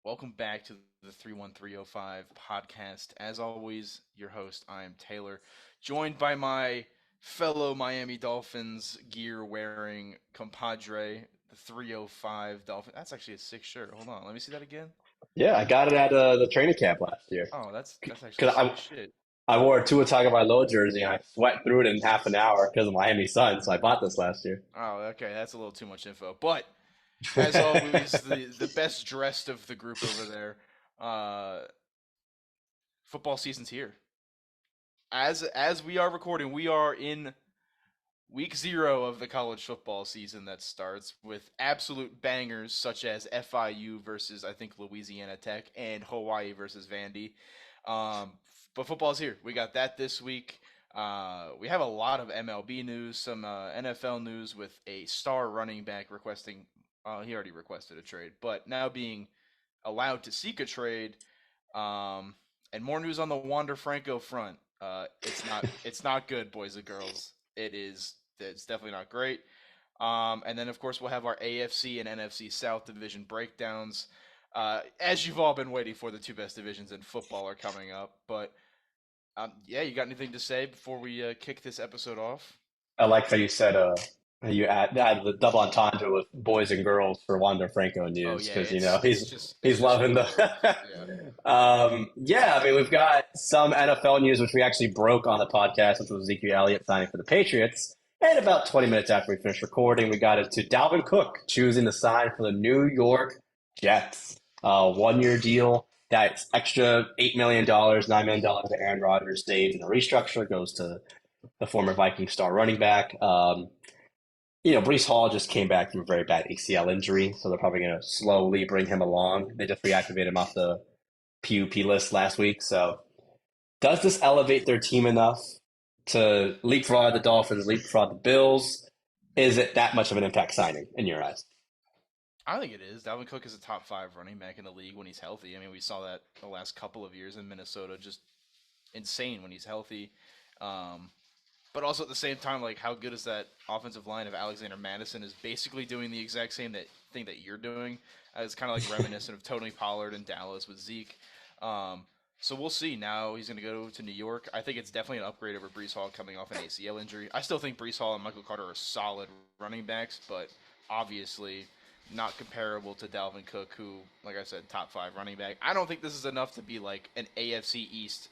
Welcome back to the 31305 podcast. As always, your host, I am Taylor, joined by my fellow Miami Dolphins gear wearing compadre, the 305 Dolphin. That's actually a sick shirt. Hold on, let me see that again. Yeah, I got it at the training camp last year. Oh, that's actually Because sick as shit. I wore a Tua Tagovailoa jersey and I sweat through it in half an hour because of Miami Sun, so I bought this last year. Oh, okay, that's a little too much info. But as always, the best dressed of the group over there. Uh, Football season's here. As we are recording, we are in week 0 of the college football season that starts with absolute bangers such as FIU versus I think Louisiana Tech and Hawaii versus Vandy. But football's here. We got that this week. We have a lot of MLB news, some NFL news with a star running back requesting. He already requested a trade, but now being allowed to seek a trade. And more news on the Wander Franco front. It's not good, boys and girls. It's definitely not great. And then of course we'll have our AFC and NFC South division breakdowns. As you've all been waiting for, the two best divisions in football are coming up. But yeah, you got anything to say before we kick this episode off? I like how you said you add the double entendre with boys and girls for Wander Franco Oh news yeah, because it's he's just loving for the boys. Yeah. the yeah. I mean, we've got some NFL news which we actually broke on the podcast, which was Ezekiel Elliott signing for the Patriots. And about 20 minutes after we finished recording, we got into Dalvin Cook choosing to sign for the New York Jets. 1 year deal. That extra $8 million, $9 million that Aaron Rodgers saved in the restructure goes to the former Viking star running back. Brees Hall just came back from a very bad ACL injury, so they're probably going to slowly bring him along. They just reactivated him off the PUP list last week. So, does this elevate their team enough to leapfrog the Dolphins, leapfrog the Bills? Is it that much of an impact signing in your eyes? I think it is. Dalvin Cook is a top 5 running back in the league when he's healthy. I mean, we saw that the last couple of years in Minnesota, just insane when he's healthy. Um, but also at the same time, like how good is that offensive line of Alexander Madison is basically doing the exact same thing that you're doing. It's kind of like reminiscent of Tony Pollard in Dallas with Zeke. Um, so we'll see. Now he's going to go to New York. I think it's definitely an upgrade over Brees Hall coming off an ACL injury. I still think Brees Hall and Michael Carter are solid running backs, but obviously not comparable to Dalvin Cook, who, like I said, top 5 running back. I don't think this is enough to be like an AFC East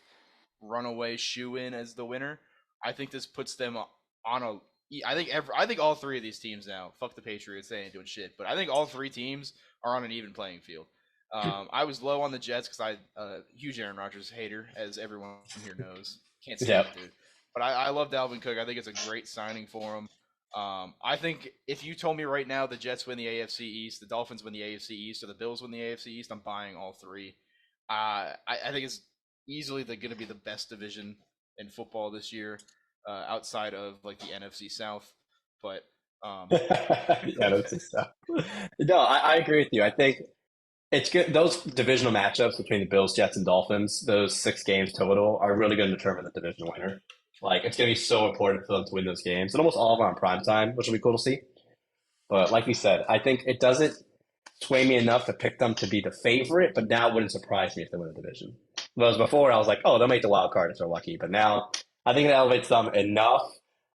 runaway shoe in as the winner. I think this puts them on a. I think all 3 of these teams now. Fuck the Patriots, they ain't doing shit. But I think all 3 teams are on an even playing field. I was low on the Jets because I huge Aaron Rodgers hater, as everyone here knows. Can't stand Yeah. the dude. But I love Dalvin Cook. I think it's a great signing for him. I think if you told me right now the Jets win the AFC East, the Dolphins win the AFC East, or the Bills win the AFC East, I'm buying all 3. I think it's easily going to be the best division in football this year, outside of like the NFC South. But Yeah, that's just stuff. No, I agree with you. I think it's good. Those divisional matchups between the Bills, Jets, and Dolphins, those 6 games total, are really going to determine the division winner. Like, it's going to be so important for them to win those games, and almost all of them on prime time, which will be cool to see. But like we said, I think it doesn't sway me enough to pick them to be the favorite, but now it wouldn't surprise me if they win the division. Whereas before, I was like, oh, they'll make the wild card if they're lucky. But now, I think it elevates them enough.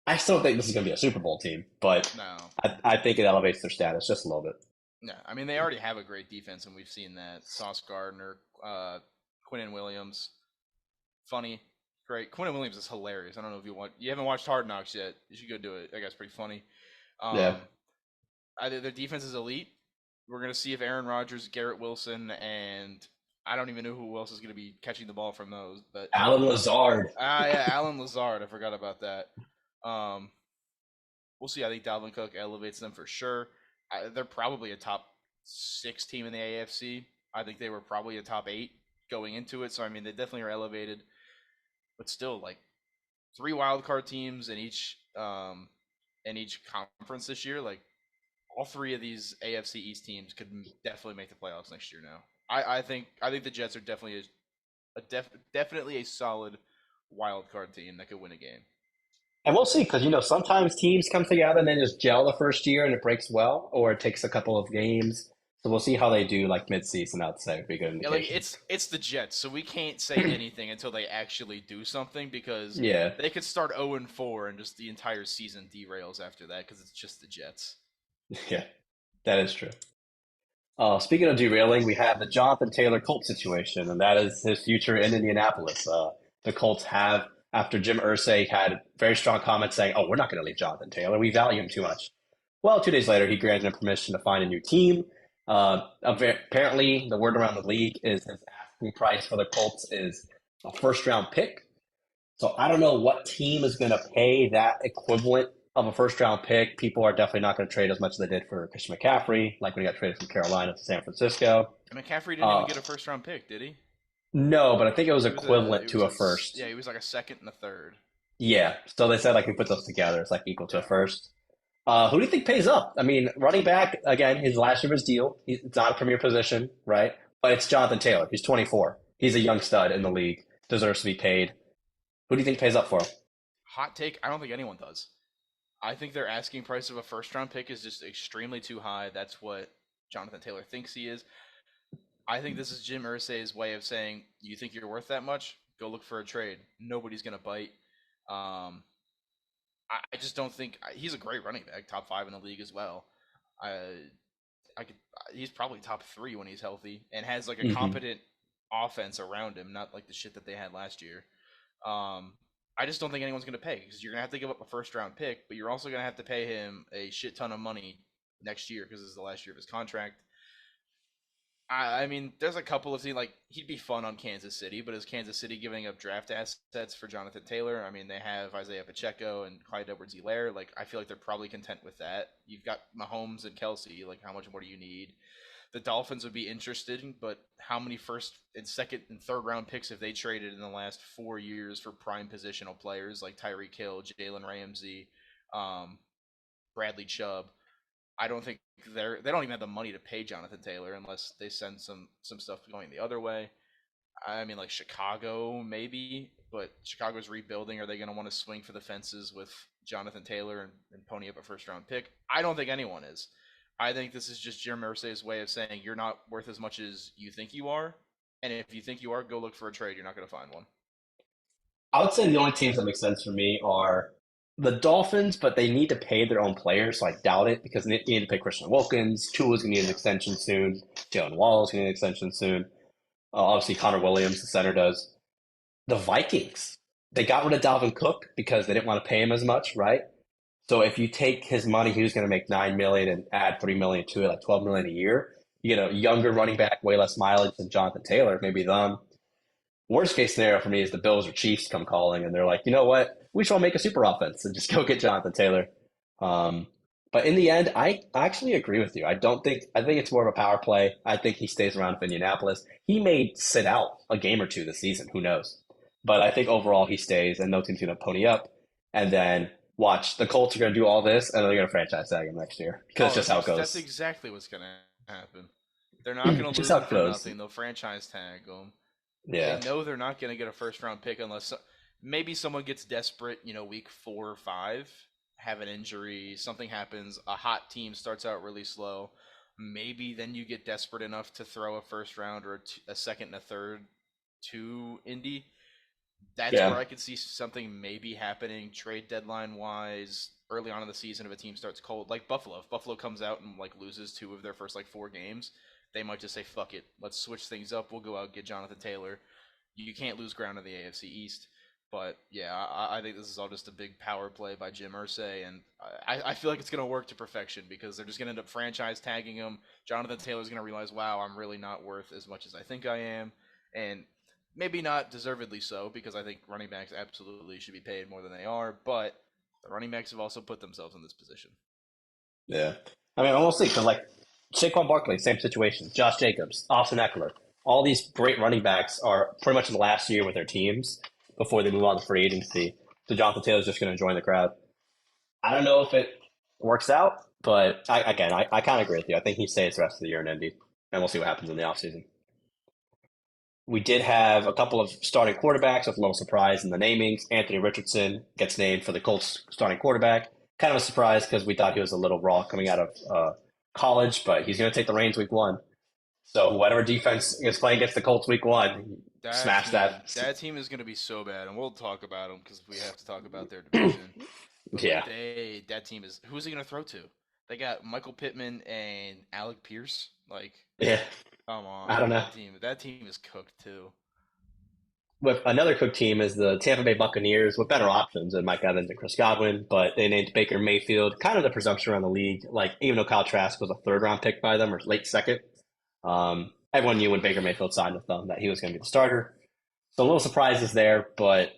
I still think this is going to be a Super Bowl team, but no, I think it elevates their status just a little bit. no. I mean, they already have a great defense, and we've seen that. Sauce Gardner, Quinnen Williams, funny, great. Quinnen Williams is hilarious. I don't know if you haven't watched Hard Knocks yet. You should go do it. That guy's pretty funny. Yeah. Um, Either their defense is elite. We're gonna see if Aaron Rodgers, Garrett Wilson, and I don't even know who else is gonna be catching the ball from those. But Alan Lazard. yeah, Alan Lazard. I forgot about that. Um, we'll see. I think Dalvin Cook elevates them for sure. They're probably a top 6 team in the AFC. I think they were probably a top 8 going into it. So I mean, they definitely are elevated. But still, like 3 wild card teams in each conference this year. Like all 3 of these AFC East teams could definitely make the playoffs next year. Now, I think the Jets are definitely a solid wild card team that could win a game. And we'll see, because sometimes teams come together and they just gel the first year and it breaks well, or it takes a couple of games So we'll see how they do like mid-season. I'd say would be a good Yeah, like indication. it's the Jets, so we can't say anything until they actually do something because Yeah, they could start 0-4 and just the entire season derails after that because it's just the Jets. yeah, that is true. Speaking of derailing, we have the Jonathan Taylor Colts situation, and that is his future in Indianapolis. The Colts have, after Jim Irsay had very strong comments saying, "Oh, we're not going to leave Jonathan Taylor. We value him too much." Well, 2 days later, he granted him permission to find a new team. Apparently, the word around the league is his asking price for the Colts is a first round pick. So I don't know what team is going to pay that equivalent of a first round pick. People are definitely not going to trade as much as they did for Christian McCaffrey, like when he got traded from Carolina to San Francisco. And McCaffrey didn't even Uh, get a first round pick, did he? no, but I think it was He was a equivalent to a first. yeah, he was like a second and a third. Yeah. So they said like we put those together, it's like equal to a first. Who do you think pays up? I mean, running back again, his last year of his deal. It's not a premier position, right? But it's Jonathan Taylor. He's 24. He's a young stud in the league. Deserves to be paid. Who do you think pays up for him? Hot take, I don't think anyone does. I think their asking price of a first round pick is just extremely too high. That's what Jonathan Taylor thinks he is. I think this is Jim Irsay's way of saying, "You think you're worth that much? Go look for a trade. Nobody's gonna bite." Um, I just don't think he's a great running back, top five in the league as well. I, I could, he's probably top three when he's healthy and has like a Hmm. competent offense around him, not like the shit that they had last year. Um, I just don't think anyone's gonna pay because you're gonna have to give up a first round pick, but you're also gonna have to pay him a shit ton of money next year because this is the last year of his contract. I mean, there's a couple of things like he'd be fun on Kansas City, but is Kansas City giving up draft assets for Jonathan Taylor? I mean, they have Isaiah Pacheco and Clyde Edwards-Helaire. Like, I feel like they're probably content with that. You've got Mahomes and Kelsey. Like, how much more do you need? The Dolphins would be interested, but how many first and second and third round picks have they traded in the last 4 years for prime positional players like Tyreek Hill, Jalen Ramsey, um, Bradley Chubb? I don't think they don't even have the money to pay Jonathan Taylor unless they send some stuff going the other way. I mean, like Chicago maybe, but Chicago's rebuilding. Are they going to want to swing for the fences with Jonathan Taylor and pony up a first round pick? I don't think anyone is. I think this is just Jim Irsay's way of saying you're not worth as much as you think you are, and if you think you are, go look for a trade. You're not going to find one. I would say the only teams that make sense for me are the Dolphins, but they need to pay their own players, so I doubt it because they need to pay Christian Wilkins. Tua's going to need an extension soon. Jalen Waddle's going to need an extension soon. Obviously, Connor Williams, the center, does. The Vikings, they got rid of Dalvin Cook because they didn't want to pay him as much, right? So if you take his money, he was going to make 9 million and add 3 million to it, like 12 million a year. You get a younger running back, way less mileage than Jonathan Taylor, maybe them. Worst case scenario for me is the Bills or Chiefs come calling and they're like, you know what? We should all make a super offense and just go get Jonathan Taylor. Um, but in the end, I actually agree with you. I think it's more of a power play. I think he stays around for Indianapolis. He may sit out a game or two this season. Who knows? But I think overall he stays and no team's going to pony up. And then watch, the Colts are going to do all this and they're going to franchise tag him next year because Oh, just how it that's goes. exactly what's going to happen. They're not going to Just lose how him it for goes. nothing. They'll franchise tag him. They Yeah. know they're not going to get a first round pick unless maybe someone gets desperate, week 4 or 5, have an injury, something happens, a hot team starts out really slow. Maybe then you get desperate enough to throw a first round or a second and a third to Indy. That's where Yeah. I could see something maybe happening trade deadline wise early on in the season if a team starts cold. Like Buffalo. If Buffalo comes out and like loses 2 of their first 4 games, they might just say, fuck it. Let's switch things up. We'll go out and get Jonathan Taylor. You can't lose ground in the AFC East. But yeah, I think this is all just a big power play by Jim Irsay, and I feel like it's going to work to perfection because they're just going to end up franchise tagging him. Jonathan Taylor's going to realize, wow, I'm really not worth as much as I think I am, and maybe not deservedly so because I think running backs absolutely should be paid more than they are. But the running backs have also put themselves in this position. Yeah. I mean, honestly, because like Saquon Barkley, same situation. Josh Jacobs, Austin Eckler, all these great running backs are pretty much in the last year with their teams before they move on to free agency. So Jonathan Taylor's just going to join the crowd. I don't know if it works out, but I kind of agree with you. I think he stays the rest of the year in Indy, and we'll see what happens in the offseason. We did have a couple of starting quarterbacks with a little surprise in the namings. Anthony Richardson gets named for the Colts starting quarterback. Kind of a surprise because we thought he was a little raw coming out of college, but he's going to take the reins week 1. So whatever defense is playing against the Colts week 1, smash that. That team is going to be so bad, and we'll talk about them because we have to talk about their division. But Yeah. that team is. Who's he going to throw to? They got Michael Pittman and Alec Pierce. Like, Yeah. come on. I don't know. That team is cooked too. With another cooked team is the Tampa Bay Buccaneers with better options than Mike Evans and Chris Godwin, but they named Baker Mayfield, kind of the presumption around the league. Like, even though Kyle Trask was a 3rd-round pick by them or late 2nd, everyone knew when Baker Mayfield signed with them that he was going to be the starter. So a little surprises there, but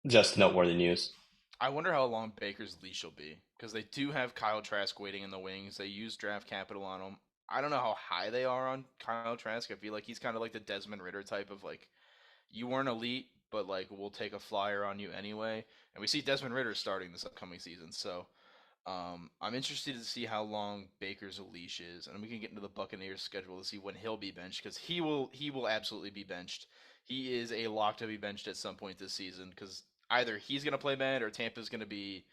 just noteworthy news. I wonder how long Baker's leash will be because they do have Kyle Trask waiting in the wings. They use draft capital on him. I don't know how high they are on Kyle Trask. I feel like he's kind of like the Desmond Ridder type of like, you weren't elite, but like we'll take a flyer on you anyway. And we see Desmond Ridder starting this upcoming season, so I'm interested to see how long Baker's leash is, and we can get into the Buccaneers schedule to see when he'll be benched because he will absolutely be benched. He is a lock to be benched at some point this season because either he's going to play bad or Tampa's going to be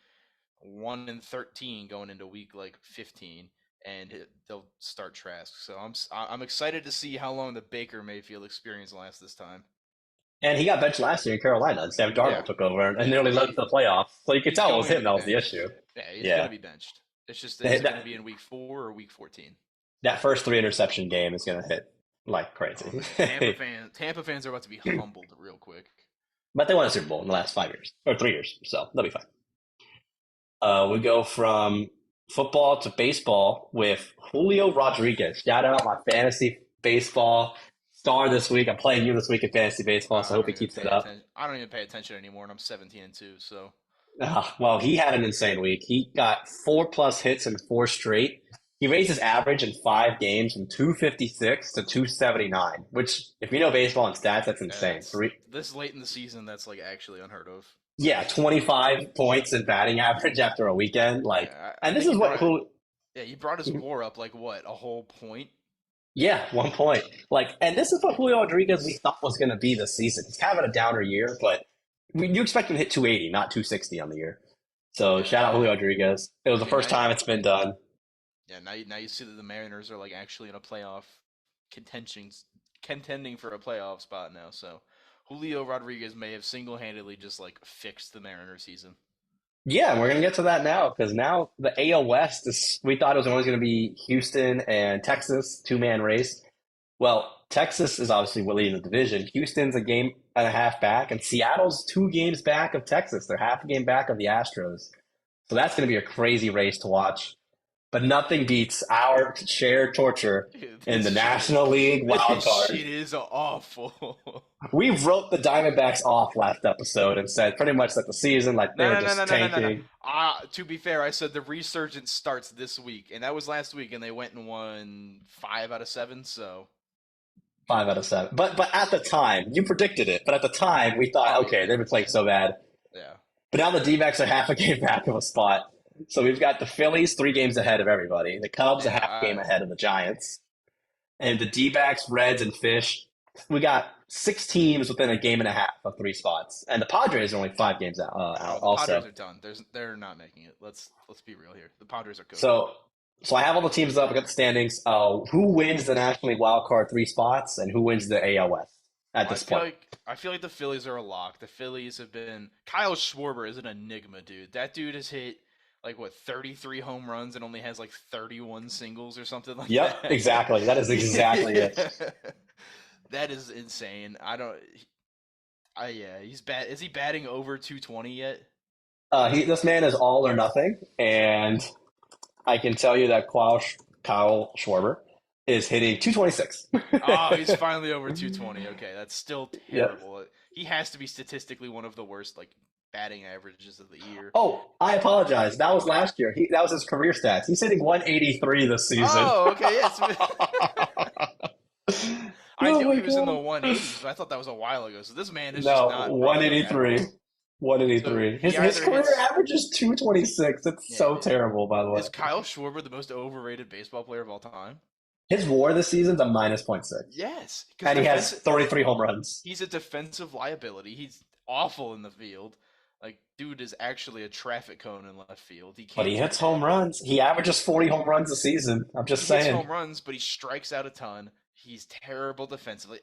1-13 going into week like 15, and they'll start Trask. So I'm excited to see how long the Baker Mayfield experience lasts this time. And he got benched last year in Carolina, and Sam Darnold took over and nearly led to the playoffs. So you could tell it was him that was the issue. Yeah, he's going to be benched. It's just going to be in week 4 or week 14. That first 3-interception game is going to hit like crazy. Tampa fans are about to be humbled real quick. But they won a Super Bowl in the last 5 years, or 3 years, so they'll be fine. We go from football to baseball with Julio Rodriguez. Shout out my fantasy baseball star this week. I'm playing you this week in fantasy baseball, so I hope he keeps it up. I don't even pay attention anymore, and I'm 17-2, so. Well, he had an insane week. He got 4+ hits in 4 straight. He raised his average in 5 games from 256 to 279, which, if you know baseball and stats, that's insane. This late in the season, that's like actually unheard of. Yeah, 25 points in batting average after a weekend. And this is what he brought his WAR up like what, a whole point? Yeah, 1 point. And this is what Julio Rodriguez we thought was going to be this season. He's having a downer year, but you expect him to hit 280, not 260 on the year. So shout out Julio Rodriguez. It was the first time it's been done. Yeah, now you see that the Mariners are like actually in a playoff contending for a playoff spot now. So Julio Rodriguez may have single-handedly just like fixed the Mariners season. Yeah, we're going to get to that now because now the AL West we thought it was always going to be Houston and Texas, 2-man race. Well, Texas is obviously leading the division. Houston's a game and a half back, and Seattle's 2 games back of Texas. They're half a game back of the Astros. So that's going to be a crazy race to watch. But nothing beats our shared torture in the National League wild card. It is awful. We wrote the Diamondbacks off last episode and said pretty much that the season, they were just tanking. To be fair, I said the resurgence starts this week, and that was last week, and they went and won 5 out of 7, so. 5 out of 7. But at the time, you predicted it, but at the time, we thought, they've been playing so bad. Yeah. But now the D-backs are half a game back of a spot. So we've got the Phillies 3 games ahead of everybody. The Cubs a half game ahead of the Giants. And the D-backs, Reds, and Fish, we got 6 teams within a game and a half of 3 spots. And the Padres are only 5 games out also. The Padres are done. They're not making it. Let's be real here. The Padres are good. So I have all the teams up. I got the standings. Who wins the National League wild card 3 spots, and who wins the AL West at this point? I feel like the Phillies are a lock. The Phillies have been – Kyle Schwarber is an enigma, dude. That dude has hit – 33 home runs and only has 31 singles or something like that. Yep, exactly. That is exactly it. That is insane. He's bad. Is he batting over 220 yet? This man is all or nothing, and I can tell you that Kyle Schwarber is hitting 226. Oh, he's finally over 220. Okay, that's still terrible. Yep. He has to be statistically one of the worst, batting averages of the year. Oh, I apologize. That was last year. That was his career stats. He's hitting 183 this season. Oh, okay. Yes. I knew he was in the 180s, but I thought that was a while ago. So this man is just not 183. 183. So his career average is 226. It's so terrible, by the way. Is Kyle Schwarber the most overrated baseball player of all time? His WAR this season's a -0.6. Yes. And he has 33 home runs. He's a defensive liability. He's awful in the field. Like, dude is actually a traffic cone in left field. He But can't he do hits home hit. runs. He averages 40 home runs a season. I'm He just hits saying. home runs, but he strikes out a ton. He's terrible defensively.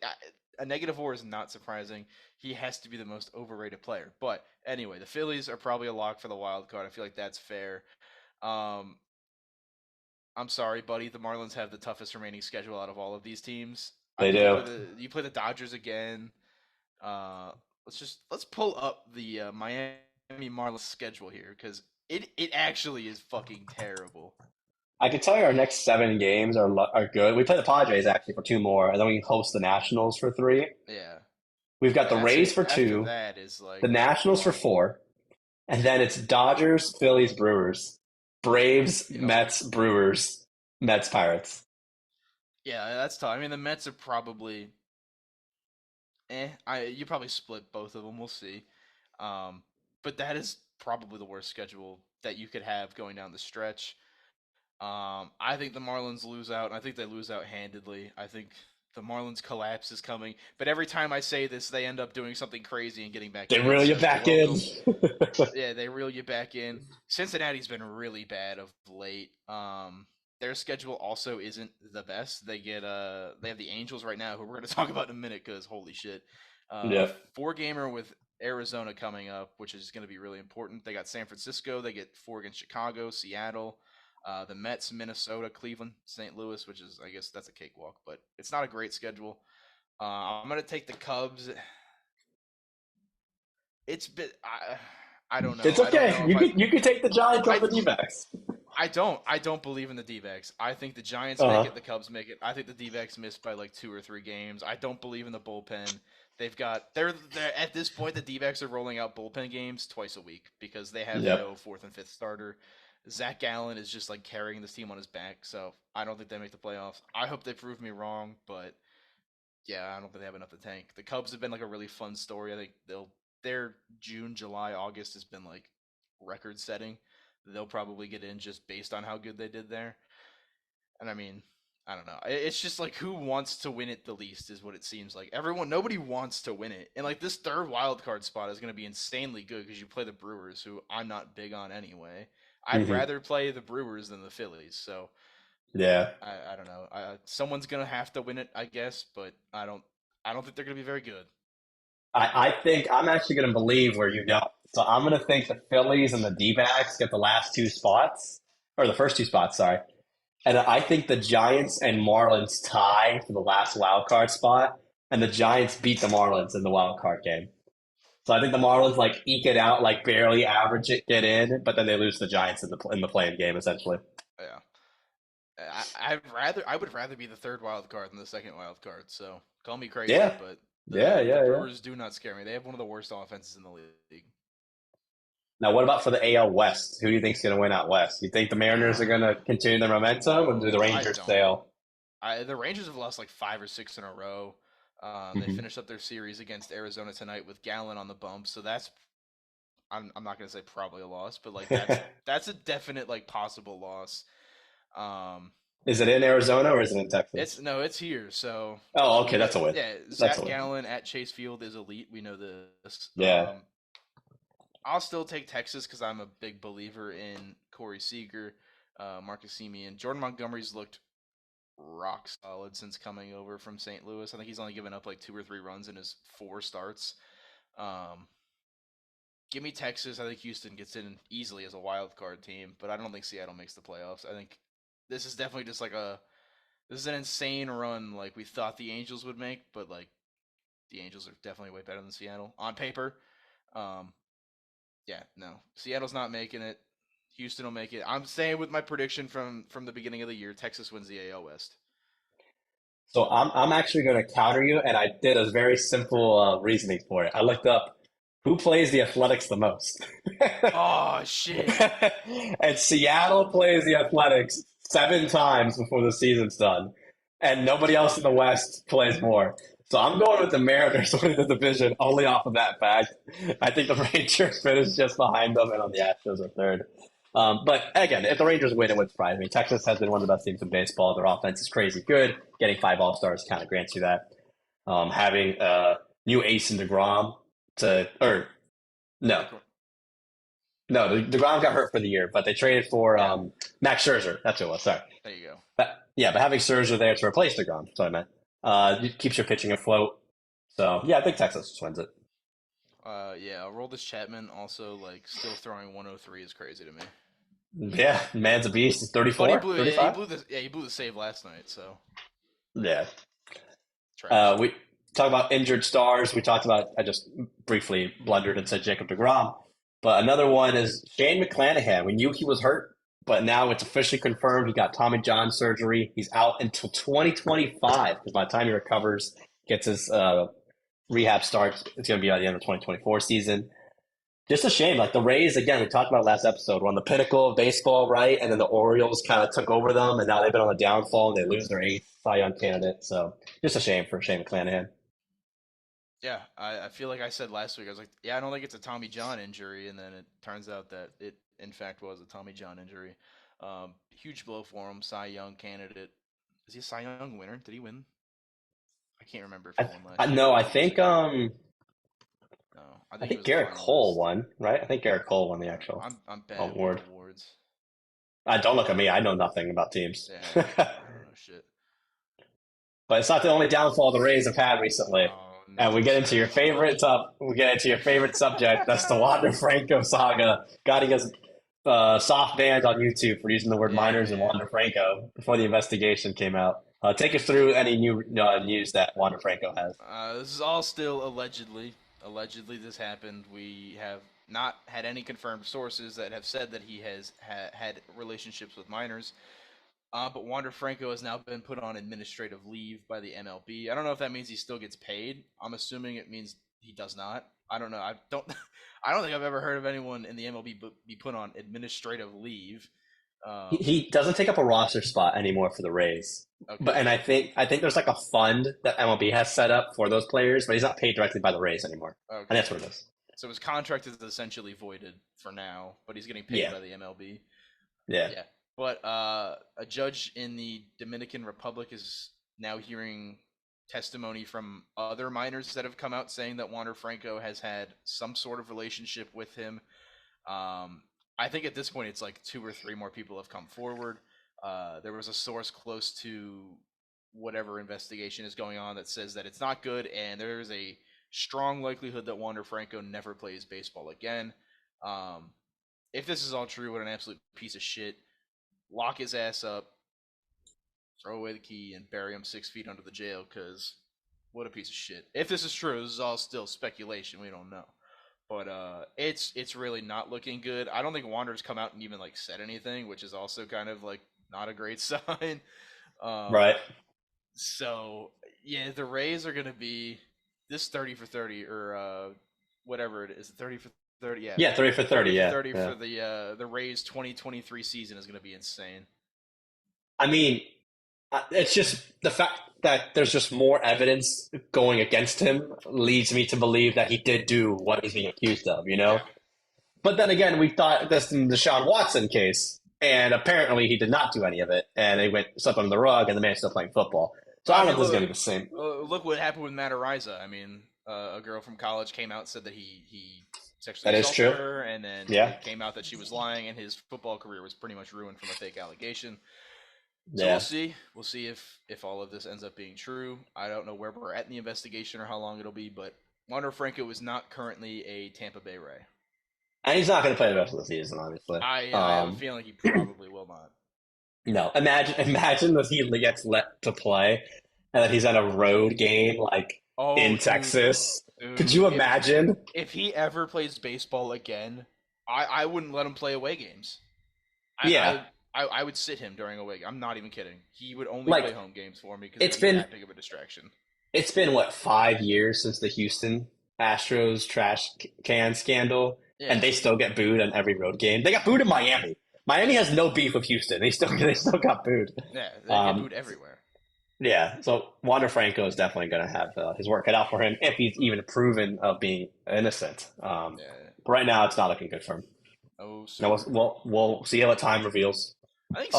A -4 is not surprising. He has to be the most overrated player. But anyway, the Phillies are probably a lock for the wild card. I feel like that's fair. Um, I'm sorry, buddy. The Marlins have the toughest remaining schedule out of all of these teams. I They think do. you play the Dodgers again. Uh, let's pull up the Miami Marlins schedule here because it actually is fucking terrible. I can tell you our next 7 games are good. We play the Padres actually for 2 more, and then we host the Nationals for 3. Yeah, We've got the that's Rays it. for After 2, that is like the Nationals for rough. 4, and then it's Dodgers, Phillies, Brewers, Braves, Yep. Mets, Brewers, Mets, Pirates. Yeah, that's tough. I mean, the Mets are probably you probably split both of them. We'll see. But that is probably the worst schedule that you could have going down the stretch. I think the Marlins lose out, and I think they lose out handedly. I think the Marlins collapse is coming. But every time I say this, they end up doing something crazy and getting back They in. reel you So you're back in. welcome. Yeah, they reel you back in. Cincinnati's been really bad of late. Their schedule also isn't the best. They have the Angels right now, who we're going to talk about in a minute because holy shit. A Yeah. 4-gamer with Arizona coming up, which is going to be really important. They got San Francisco. They get 4 against Chicago, Seattle, the Mets, Minnesota, Cleveland, St. Louis, which is I guess that's a cakewalk, but it's not a great schedule. I'm going to take the Cubs. It's been I don't know. It's I don't okay. know if You could take the Giants over I the D-backs. I don't believe in the D-backs. I think the Giants make Uh-huh. it, the Cubs make it. I think the D-backs missed by like 2 or 3 games. I don't believe in the bullpen. They're at this point the D-backs are rolling out bullpen games twice a week because they have Yep. no fourth and fifth starter. Zach Gallen is just like carrying this team on his back, so I don't think they make the playoffs. I hope they prove me wrong, but yeah, I don't think they have enough to tank. The Cubs have been like a really fun story. I think their June, July, August has been like record setting. They'll probably get in just based on how good they did there. And I mean, I don't know. It's just like who wants to win it the least is what it seems like. Nobody wants to win it. And like this third wild card spot is going to be insanely good because you play the Brewers, who I'm not big on anyway. I'd Hmm. rather play the Brewers than the Phillies. So Yeah. I don't know. Someone's gonna have to win it, I guess, but I don't think they're gonna be very good. I think I'm actually going to believe where you don't. So I'm going to think the Phillies and the D-backs get the last 2 spots, or the first 2 spots, sorry. And I think the Giants and Marlins tie for the last wild card spot, and the Giants beat the Marlins in the wild card game. So I think the Marlins like eke it out, like barely average it, get in, but then they lose to the Giants in the playing game essentially. Yeah, I would rather be the third wild card than the second wild card. So call me crazy, Yeah, but yeah, the yeah, yeah. Brewers do not scare me. They have one of the worst offenses in the league. Now, what about for the AL West? Who do you think's going to win out west? You think the Mariners are going to continue their momentum, or do the I Rangers don't. sail? The Rangers have lost like 5 or 6 in a row. They Hmm. finished up their series against Arizona tonight with Gallen on the bump, so that's I'm not gonna say probably a loss, but like that's a definite like possible loss. Um, Is it in Arizona or is it in Texas? it's here. So Oh, okay, that's a win. yeah, That's a Zach win. Gallen at Chase Field is elite. We know this. Yeah. I'll still take Texas because I'm a big believer in Corey Seager, Marcus Semien. Jordan Montgomery's looked rock solid since coming over from St. Louis. I think he's only given up like 2 or 3 runs in his 4 starts. Um, Give me Texas. I think Houston gets in easily as a wild card team, but I don't think Seattle makes the playoffs. I think this is definitely just like this is an insane run like we thought the Angels would make, but like the Angels are definitely way better than Seattle on paper. Um, yeah, no, Seattle's not making it. Houston will make it. I'm staying with my prediction from the beginning of the year. Texas wins the AL West. So I'm actually going to counter you, and I did a very simple reasoning for it. I looked up who plays the Athletics the most, Oh shit! and Seattle plays the Athletics 7 times before the season's done, and nobody else in the West plays more. So I'm going with the Mariners winning the division only off of that fact. I think the Rangers finish just behind them, and on the Astros are third. But again, if the Rangers win, it would surprise me. Texas has been one of the best teams in baseball. Their offense is crazy good. Getting 5 All-Stars kind of grants you that. Having a new ace in DeGrom or no, Decor- No, DeGrom got hurt for the year, but they traded for Yeah, Max Scherzer. That's who it was. Sorry. there you go. But having Scherzer there to replace DeGrom, that's what I meant. It keeps your pitching afloat. So yeah, I think Texas just wins it. Yeah, Aroldis Chapman also like still throwing 103 is crazy to me. Yeah, man's a beast. He's But he 34, blew, yeah, 35? he blew the save last night. So Yeah. trash. We talk about injured stars. We talked about, I just briefly blundered and said Jacob DeGrom. But another one is Shane McClanahan. We knew he was hurt, but now it's officially confirmed. He got Tommy John surgery. He's out until 2025 because by the time he recovers, gets his rehab starts, it's going to be at the end of the 2024 season. Just a shame. Like the Rays, again, we talked about last episode, were on the pinnacle of baseball, right? And then the Orioles kind of took over them, and now they've been on the downfall, and they lose their eighth Cy Young candidate. So just a shame for Shane McClanahan. Yeah, I feel like I said last week. I was like, yeah, I don't think it's a Tommy John injury, and then it turns out that it in fact was a Tommy John injury. Huge blow for him. Cy Young candidate. Is he a Cy Young winner? Did he win? I can't remember if he won last year. No, or I 2 years think ago. No, I I think he think was a Garrett Cole finalist. won, right? I think Garrett Cole won the actual I'm bad award. with awards. Don't look at me. I know nothing about teams. Yeah, I don't know shit. But it's not the only downfall the Rays have had recently. Oh, And we nothing get into your says. favorite subject. That's the Wander Franco saga. Got to get soft banned on YouTube for using the word minors and Yeah. Wander Franco before the investigation came out. Take us through any new news that Wander Franco has. This is all still allegedly. Allegedly, this happened. We have not had any confirmed sources that have said that he has had relationships with minors. But Wander Franco has now been put on administrative leave by the MLB. I don't know if that means he still gets paid. I'm assuming it means he does not. I don't know. I don't. I don't think I've ever heard of anyone in the MLB be put on administrative leave. He doesn't take up a roster spot anymore for the Rays. Okay. And I think there's like a fund that MLB has set up for those players, but he's not paid directly by the Rays anymore. Okay. And that's what it is. So his contract is essentially voided for now, but he's getting paid by the MLB. Yeah. Yeah. But a judge in the Dominican Republic is now hearing testimony from other minors that have come out saying that Wander Franco has had some sort of relationship with him. I think at this point it's like 2 or 3 more people have come forward. There was a source close to whatever investigation is going on that says that it's not good, and there is a strong likelihood that Wander Franco never plays baseball again. If this is all true, what an absolute piece of shit. Lock his ass up, throw away the key, and bury him 6 feet under the jail, because what a piece of shit. If this is true, this is all still speculation. We don't know. But it's really not looking good. I don't think Wander's come out and even like said anything, which is also kind of like not a great sign. Right. So yeah, the Rays are gonna be this 30 for 30 or whatever it is, 30 for 30. Yeah. Yeah, 30 for 30. Yeah. 30 yeah. for the Rays 2023 season is gonna be insane. I mean, it's just the fact that there's just more evidence going against him leads me to believe that he did do what he's being accused of, you know? Yeah. But then again, we thought this in the Deshaun Watson case, and apparently he did not do any of it, and they swept under the rug, and the man's still playing football. So I don't know if this is going to be the same. Look what happened with Matt Ariza. I mean, a girl from college came out and said that he sexually assaulted her, and then it came out that she was lying, and his football career was pretty much ruined from a fake allegation. So we'll see. We'll see if all of this ends up being true. I don't know where we're at in the investigation or how long it'll be, but Wander Franco is not currently a Tampa Bay Ray. And he's not going to play the rest of the season, obviously. I have a feeling he probably will not. No. Imagine that he gets let to play and that he's at a road game in Texas. Dude, could you imagine? If he ever plays baseball again, I wouldn't let him play away games. I would sit him during away. I'm not even kidding. He would only play home games for me because it's been that big of a distraction. It's been 5 years since the Houston Astros trash can scandal, and they still get booed on every road game. They got booed in Miami. Miami has no beef with Houston. They still got booed. Yeah, they get booed everywhere. Yeah, so Wander Franco is definitely going to have his work cut out for him if he's even proven of being innocent. But right now, it's not looking good for him. Oh, no, we'll see what time reveals. I think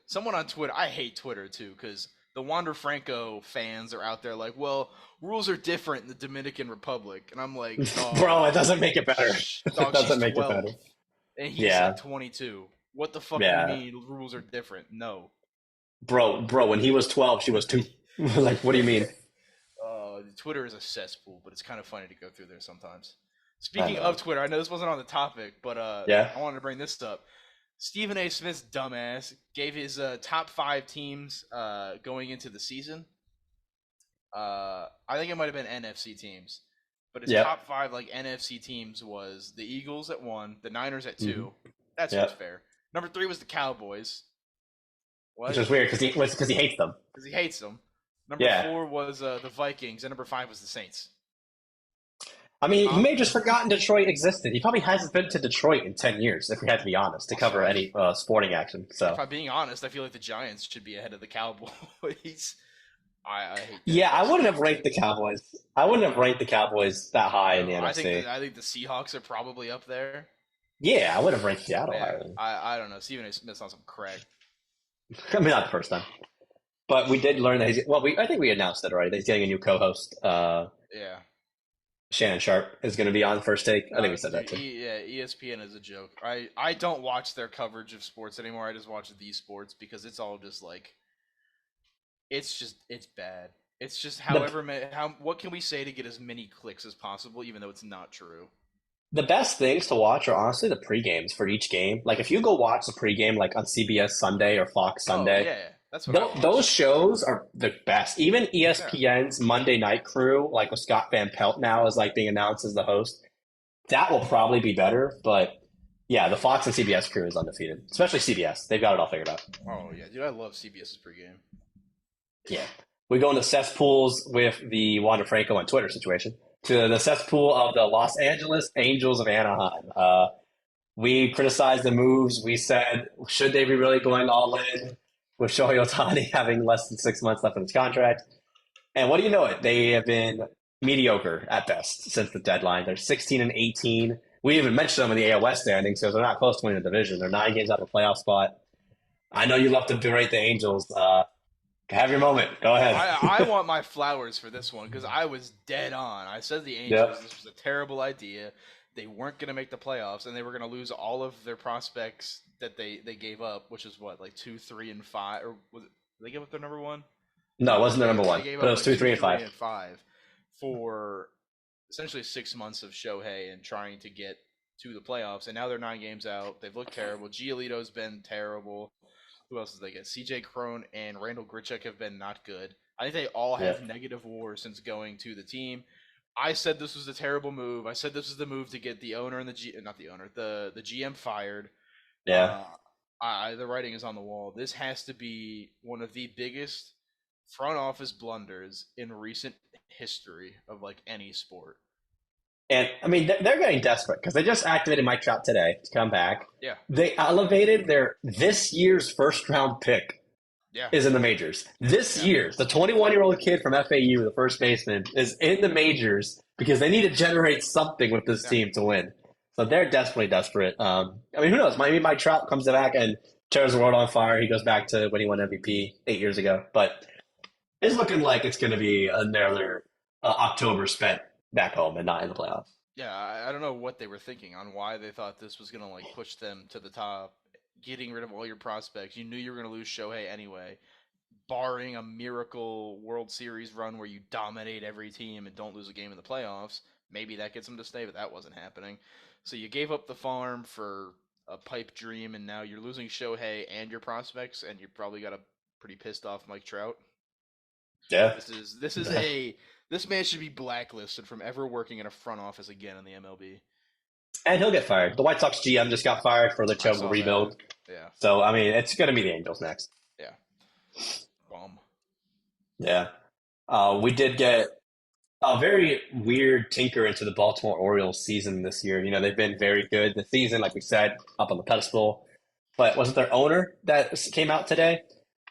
someone on Twitter. I hate Twitter too because the Wander Franco fans are out there like, well, rules are different in the Dominican Republic, and I'm like, bro, it doesn't make it better. It doesn't make it better. and he's Yeah. like 22. What the fuck do you Yeah. mean rules are different? No. Bro, when he was 12, she was 2. Like, what do you mean? Twitter is a cesspool, but it's kind of funny to go through there sometimes. I Speaking of know. Twitter, I know this wasn't on the topic, but Yeah. I wanted to bring this up. Stephen A. Smith's dumbass gave his top 5 teams going into the season. I think it might have been NFC teams, but his Yep. top 5 like NFC teams was the Eagles at 1, the Niners at 2. Mm-hmm. That seems Yep. fair. Number 3 was the Cowboys. Which What? is weird because he hates them. Because he hates them. Number Yeah. 4 was the Vikings, and number 5 was the Saints. I mean, he Huh? may have just forgotten Detroit existed. He probably hasn't been to Detroit in 10 years, if we had to be honest, to cover any sporting action. So If I'm being honest, I feel like the Giants should be ahead of the Cowboys. I hate that. yeah, I wouldn't have ranked the Cowboys. I wouldn't have ranked the Cowboys that high in the NFC. I think the Seahawks are probably up there. Yeah, I would have ranked Seattle Yeah, higher. I don't know. Stephen A. Smith's on some crack. I mean, not the first time. But we did learn that I think we announced it already, that he's getting a new co-host. Yeah. Shannon Sharp is going to be on First Take. I think we said that too. Yeah, ESPN is a joke. I don't watch their coverage of sports anymore. I just watch these sports because it's all just like, it's bad. It's just what can we say to get as many clicks as possible, even though it's not true. The best things to watch are honestly the pre-games for each game. Like if you go watch the pregame like on CBS Sunday or Fox Sunday, yeah, that's what those shows are the best. Even ESPN's Monday Night Crew, like with Scott Van Pelt now is like being announced as the host, that will probably be better. But yeah, the Fox and CBS crew is undefeated, especially CBS. They've got it all figured out. Oh yeah, dude, I love CBS's pregame. Yeah, we go into cesspools with the Wander Franco on Twitter situation. To the cesspool of the Los Angeles Angels of Anaheim. We criticized the moves. We said, should they be really going all in with Shohei Ohtani having less than 6 months left in his contract? And what do you know it? They have been mediocre at best since the deadline. They're 16 and 18. We even mentioned them in the AL West standings, so they're not close to winning the division. They're 9 games out of a playoff spot. I know you love to berate the Angels. Have your moment. Go ahead. I want my flowers for this one because I was dead on. I said the Angels, This was a terrible idea. They weren't going to make the playoffs, and they were going to lose all of their prospects that they gave up, which is what, like 2, 3, and 5? Or did they give up their number 1? No, it wasn't their number 1. But it was 2, 3, and 5. 3 and 5 for essentially 6 months of Shohei and trying to get to the playoffs, and now they're 9 games out. They've looked terrible. Giolito's been terrible. Who else did they get? CJ Cron and Randall Grichuk have been not good. I think they all have negative WAR since going to the team. I said this was a terrible move. I said this was the move to get the owner and the GM fired. Yeah. The writing is on the wall. This has to be one of the biggest front office blunders in recent history of like any sport. And I mean, they're getting desperate because they just activated Mike Trout today to come back. Yeah. They elevated this year's first round pick. Yeah. Is in the majors. This year's, the 21-year-old kid from FAU, the first baseman, is in the majors because they need to generate something with this team to win. So they're desperately desperate. I mean, who knows? Maybe Mike Trout comes back and tears the world on fire. He goes back to when he won MVP 8 years ago. But it's looking like it's going to be another October spent back home and not in the playoffs. Yeah, I don't know what they were thinking on why they thought this was going to like push them to the top. Getting rid of all your prospects. You knew you were going to lose Shohei anyway. Barring a miracle World Series run where you dominate every team and don't lose a game in the playoffs, maybe that gets them to stay, but that wasn't happening. So you gave up the farm for a pipe dream, and now you're losing Shohei and your prospects, and you probably got a pretty pissed off Mike Trout. Yeah. This man should be blacklisted from ever working in a front office again in the MLB. And he'll get fired. The White Sox GM just got fired for the terrible rebuild. That. Yeah. So, I mean, it's going to be the Angels next. Yeah. Bum. Yeah. We did get a very weird tinker into the Baltimore Orioles season this year. You know, they've been very good this season, like we said, up on the pedestal. But wasn't their owner that came out today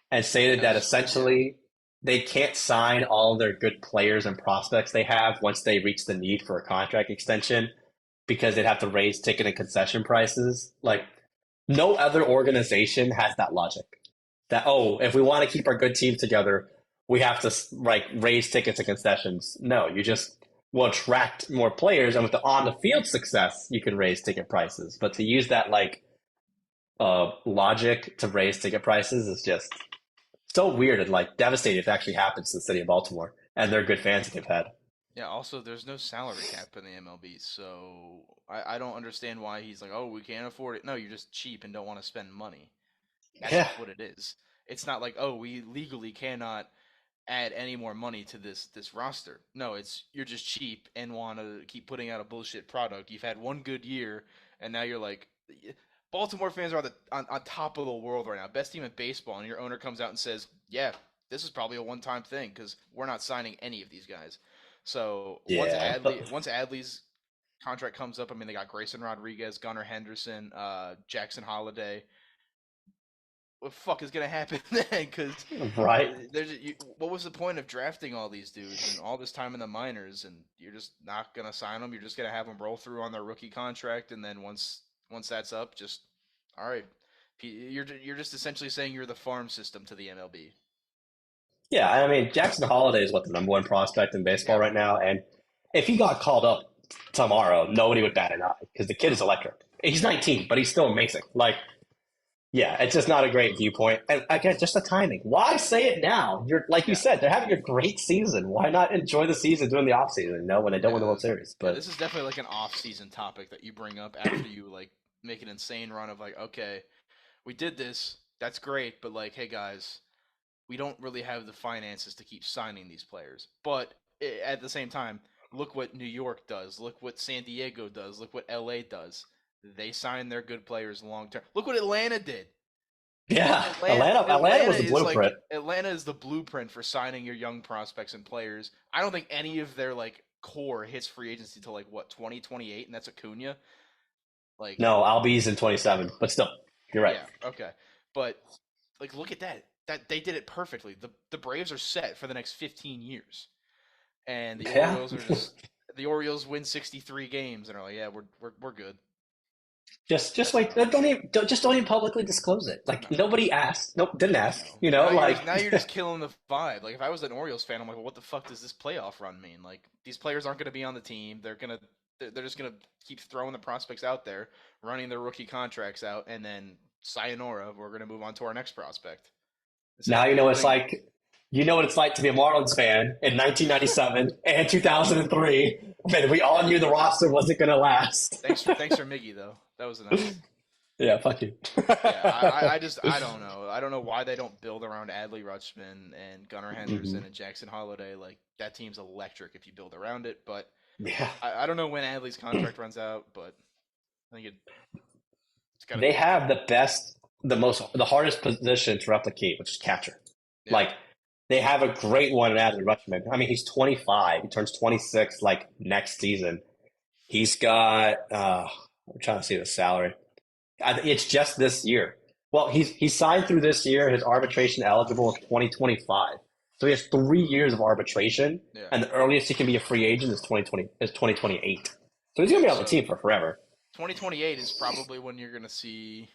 and stated that essentially they can't sign all their good players and prospects they have once they reach the need for a contract extension because they'd have to raise ticket and concession prices? Like, no other organization has that logic. That, if we want to keep our good team together, we have to like raise tickets and concessions. No, you just will attract more players, and with the on the field success, you can raise ticket prices. But to use that like logic to raise ticket prices is just so weird and like devastating if it actually happens to the city of Baltimore and their good fans that they've had. Yeah, also, there's no salary cap in the MLB, so I don't understand why he's like, oh, we can't afford it. No, you're just cheap and don't want to spend money. That's Yeah, just what it is. It's not like, oh, we legally cannot add any more money to this roster. No, it's you're just cheap and want to keep putting out a bullshit product. You've had one good year, and now you're like, Baltimore fans are on top of the world right now, best team in baseball, and your owner comes out and says, yeah, this is probably a one-time thing because we're not signing any of these guys. So yeah. Once Adley's contract comes up, I mean they got Grayson Rodriguez, Gunnar Henderson, Jackson Holiday. What the fuck is gonna happen then? Because Right. what was the point of drafting all these dudes and all this time in the minors, and you're just not gonna sign them? You're just gonna have them roll through on their rookie contract, and then once that's up, just all right. You're just essentially saying you're the farm system to the MLB. Yeah, I mean, Jackson Holiday is what the number one prospect in baseball Yeah, right now, and if he got called up tomorrow, nobody would bat an eye because the kid is electric. He's 19, but he's still amazing. Like, yeah, it's just not a great viewpoint. And again, just the timing. Why say it now? You're like you yeah, said, they're having a great season. Why not enjoy the season during the off season? No, when they don't win the yeah, World Series. yeah. But This is definitely like an off-season topic that you bring up after you like make an insane run of like, okay, we did this. That's great, but like, hey guys, we don't really have the finances to keep signing these players. But at the same time, look what New York does. Look what San Diego does. Look what LA does. They sign their good players long term. Look what Atlanta did. yeah, Atlanta Atlanta was the is like blueprint. Atlanta is the blueprint for signing your young prospects and players. I don't think any of their like core hits free agency till like what 2028, and that's Acuna. Like, No, Albies in 27, but still, you're right. yeah, okay, but like look at that. That they did it perfectly. The Braves are set for the next 15 years, and Yeah, the Orioles win 63 games and are like, yeah, we're good. just That's wait. enough. Don't even publicly disclose it. Like No, nobody asked. Nope, didn't ask. no. You know, like Now you're just killing the vibe. Like if I was an Orioles fan, I'm like, well, what the fuck does this playoff run mean? Like these players aren't going to be on the team. They're just gonna keep throwing the prospects out there, running their rookie contracts out, and then sayonara, we're gonna move on to our next prospect. Instead now of you know what it's building. like. You know what it's like to be a Marlins fan in 1997 and 2003. Man, we all knew the roster wasn't going to last. Thanks for Miggy though. That was nice. Yeah, fuck you. Yeah, I don't know. I don't know why they don't build around Adley Rutschman and Gunnar Mhm. Henderson and Jackson Holiday. Like that team's electric if you build around it. But Yeah, I don't know when Adley's contract runs out, but I think it's got to they be this have year. the hardest position to replicate, which is catcher. Yeah, Like they have a great one in Adley Rutschman. I mean, he's 25. He turns 26 like next season. He's got. I'm trying to see the salary. It's just this year. Well, he's signed through this year. His arbitration eligible is 2025. So he has 3 years of arbitration, yeah, and the earliest he can be a free agent is 2028. So he's gonna yeah. be on the So team for forever. 2028 is probably when you're gonna see.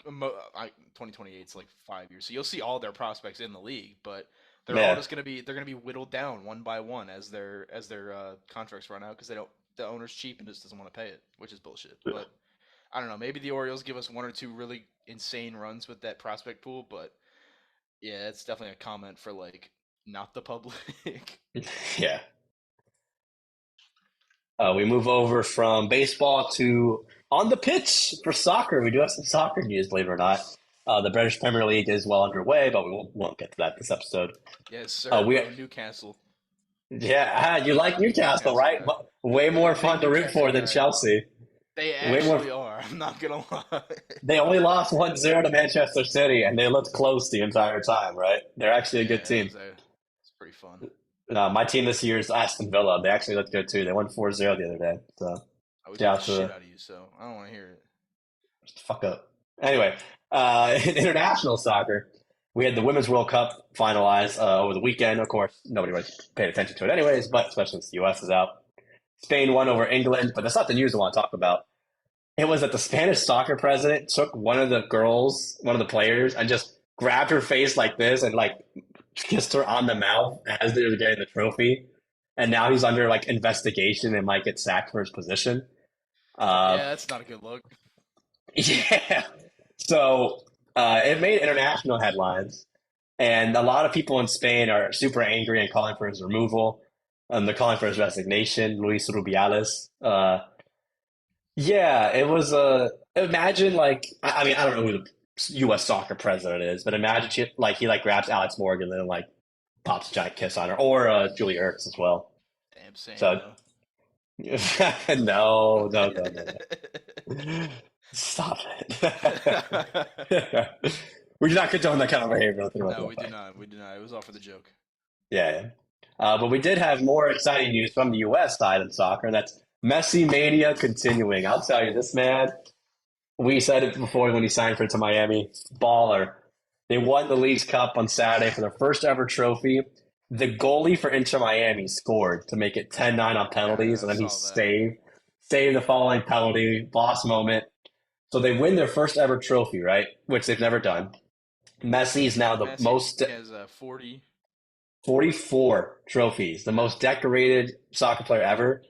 2028 is like 5 years, so you'll see all their prospects in the league, but Yeah. they're gonna be whittled down one by one as their contracts run out because they don't the owner's cheap and just doesn't want to pay it, which is bullshit. But I don't know. Maybe the Orioles give us one or two really insane runs with that prospect pool, but yeah, it's definitely a comment for like not the public. Yeah. We move over from baseball to on the pitch for soccer. We do have some soccer news, believe it or not. The British Premier League is well underway, but we won't get to that this episode. Yes, sir. We Go Newcastle. Yeah, you like I'm a Newcastle, Newcastle right? guy. Way more Big fun to root Newcastle for than guy. Chelsea. They Way more. actually are. I'm not gonna lie. They only lost 1-0 to Manchester City, and they looked close the entire time, right? They're actually a good Yeah, team. it's pretty fun. My team this year is Aston Villa. They actually looked good too. They won 4-0 the other day. So, I would beat shout the out shit to out of you, so I don't want to hear it. fuck up. Anyway, in international soccer, we had the Women's World Cup finalized over the weekend. Of course, nobody really paid attention to it anyways, but especially since the U.S. is out. Spain won over England, but that's not the news I want to talk about. It was that the Spanish soccer president took one of the girls, one of the players, and just grabbed her face like this and like kissed her on the mouth as they were getting the trophy. and now he's under like investigation and might get sacked for his position. Uh, Yeah, that's not a good look. yeah. So it made international headlines, and a lot of people in Spain are super angry and calling for his removal. They're calling for his resignation, Luis Rubiales. Yeah, it was imagine like I mean I don't know who the U.S. soccer president is, but imagine he like grabs Alex Morgan and then like pops a giant kiss on her, or Julia Ertz as well. Damn, same So though. no, no, no, no, no. Stop it. We do not condone that kind of behavior. Nothing about No, that we do fight. not. We do not. It was all for the joke. Yeah, yeah. But we did have more exciting news from the U.S. side of soccer, and that's Messi mania continuing. I'll tell you, this man, we said it before when he signed for to Miami, baller. They won the Leagues Cup on Saturday for their first ever trophy. The goalie for Inter Miami scored to make it 10-9 on penalties, Yeah, I and then he saw that. saved the following penalty, boss moment. So they win their first ever trophy, right? Which they've never done. Messi is now the Messi most has 40. 44 trophies, the most decorated soccer player ever.